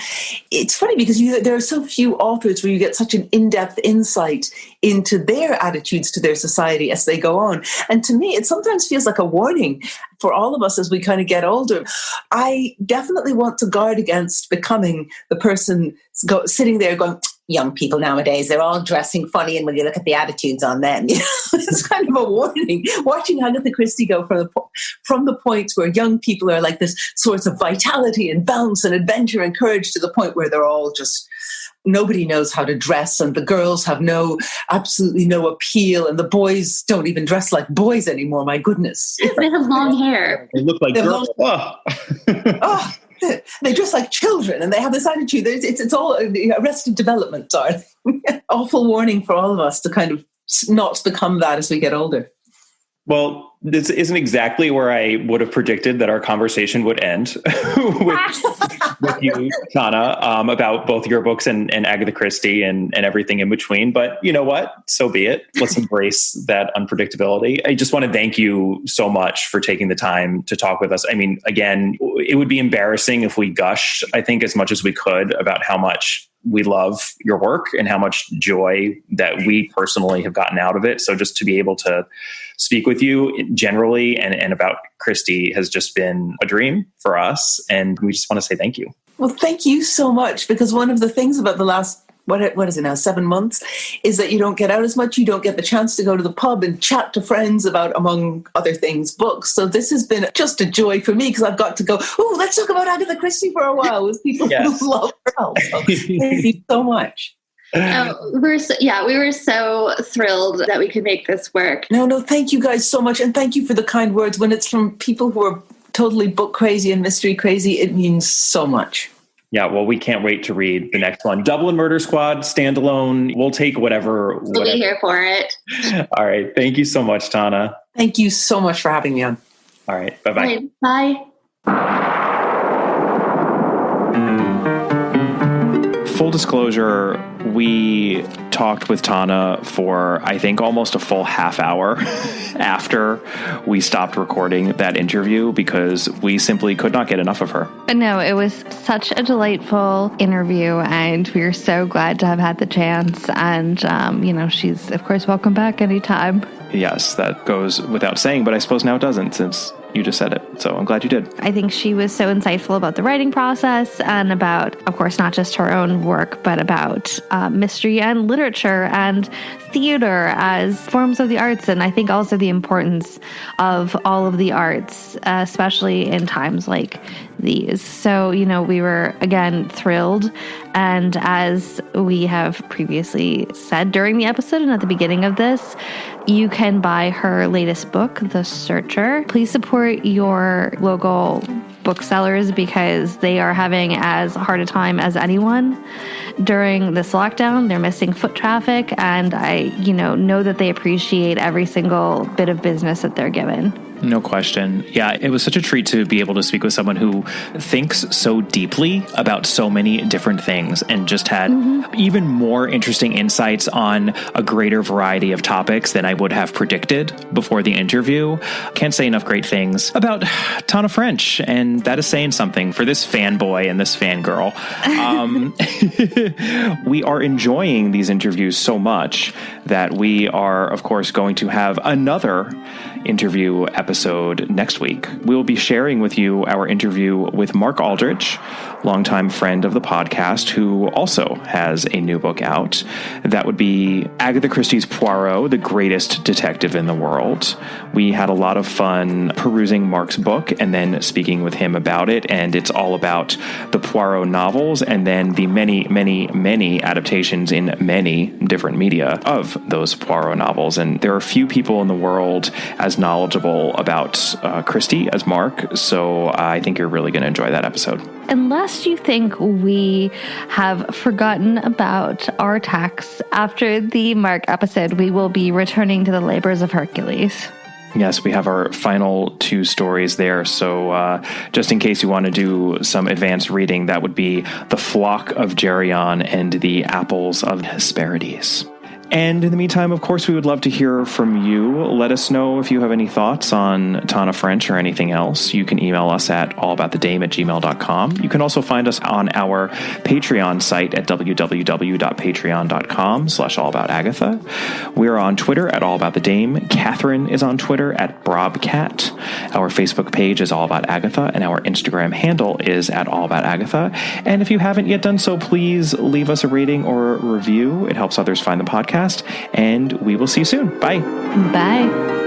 Speaker 6: it's funny because there are so few authors where you get such an in-depth insight into their attitudes to their society as they go on. And to me, it sometimes feels like a warning for all of us as we kind of get older. I definitely want to guard against becoming the person sitting there going, young people nowadays, they're all dressing funny, and when you look at the attitudes on them, you know, it's kind of a warning. Watching Agatha Christie go from the point where young people are like this source of vitality and bounce and adventure and courage to the point where they're all just, nobody knows how to dress, and the girls have absolutely no appeal, and the boys don't even dress like boys anymore. My goodness.
Speaker 5: They have long hair.
Speaker 4: They look like girls.
Speaker 6: They dress like children, and they have this attitude. It's all Arrested Development, darling. Awful warning for all of us to kind of not become that as we get older.
Speaker 4: Well, this isn't exactly where I would have predicted that our conversation would end with you, Tana, about both your books and Agatha Christie and everything in between. But you know what? So be it. Let's embrace that unpredictability. I just want to thank you so much for taking the time to talk with us. I mean, again, it would be embarrassing if we gushed, I think, as much as we could about how much we love your work and how much joy that we personally have gotten out of it. So just to be able to speak with you generally and about Christie has just been a dream for us. And we just want to say thank you.
Speaker 6: Well, thank you so much, because one of the things about the last, what is it now, 7 months, is that you don't get out as much. You don't get the chance to go to the pub and chat to friends about, among other things, books. So this has been just a joy for me because I've got to go, let's talk about Agatha Christie for a while with people who love her. So thank you so much.
Speaker 5: We were so thrilled that we could make this work.
Speaker 6: No, thank you guys so much. And thank you for the kind words. When it's from people who are totally book crazy and mystery crazy, it means so much.
Speaker 4: Yeah, well, we can't wait to read the next one. Dublin Murder Squad, standalone. We'll take whatever.
Speaker 5: We'll be here for it.
Speaker 4: All right. Thank you so much, Tana.
Speaker 6: Thank you so much for having me on.
Speaker 4: All right. Bye-bye.
Speaker 5: Bye.
Speaker 3: Full disclosure, we talked with Tana for, I think, almost a full half hour after we stopped recording that interview because we simply could not get enough of her.
Speaker 2: No, it was such a delightful interview, and we are so glad to have had the chance. And, she's, of course, welcome back anytime.
Speaker 3: Yes, that goes without saying, but I suppose now it doesn't since you just said it. So I'm glad you did.
Speaker 2: I think she was so insightful about the writing process and about, of course, not just her own work, but about mystery and literature and theater as forms of the arts. And I think also the importance of all of the arts, especially in times like these. So, we were, again, thrilled. And as we have previously said during the episode and at the beginning of this, you can buy her latest book, The Searcher. Please support your local booksellers because they are having as hard a time as anyone during this lockdown. They're missing foot traffic, and I, know that they appreciate every single bit of business that they're given.
Speaker 3: No question. Yeah, it was such a treat to be able to speak with someone who thinks so deeply about so many different things and just had even more interesting insights on a greater variety of topics than I would have predicted before the interview. Can't say enough great things about Tana French, and that is saying something for this fanboy and this fangirl. We are enjoying these interviews so much that we are, of course, going to have another interview episode next week. We'll be sharing with you our interview with Mark Aldrich, longtime friend of the podcast, who also has a new book out. That would be Agatha Christie's Poirot, the greatest detective in the world. We had a lot of fun perusing Mark's book and then speaking with him about it, and it's all about the Poirot novels and then the many, many, many adaptations in many different media of those Poirot novels. And there are few people in the world as knowledgeable about Christie as Mark, so I think you're really going to enjoy that episode.
Speaker 2: Unless you think we have forgotten about our tax, after the Mark episode, we will be returning to the labors of Hercules.
Speaker 3: Yes, we have our final two stories there. So just in case you want to do some advanced reading, that would be The Flock of Geryon and The Apples of Hesperides. And in the meantime, of course, we would love to hear from you. Let us know if you have any thoughts on Tana French or anything else. You can email us at allaboutthedame@gmail.com. You can also find us on our Patreon site at www.patreon.com/allaboutagatha. We're on Twitter at allaboutthedame. Catherine is on Twitter at brobcat. Our Facebook page is All About Agatha, and our Instagram handle is at All About Agatha. And if you haven't yet done so, please leave us a rating or a review. It helps others find the podcast. And we will see you soon. Bye.
Speaker 2: Bye.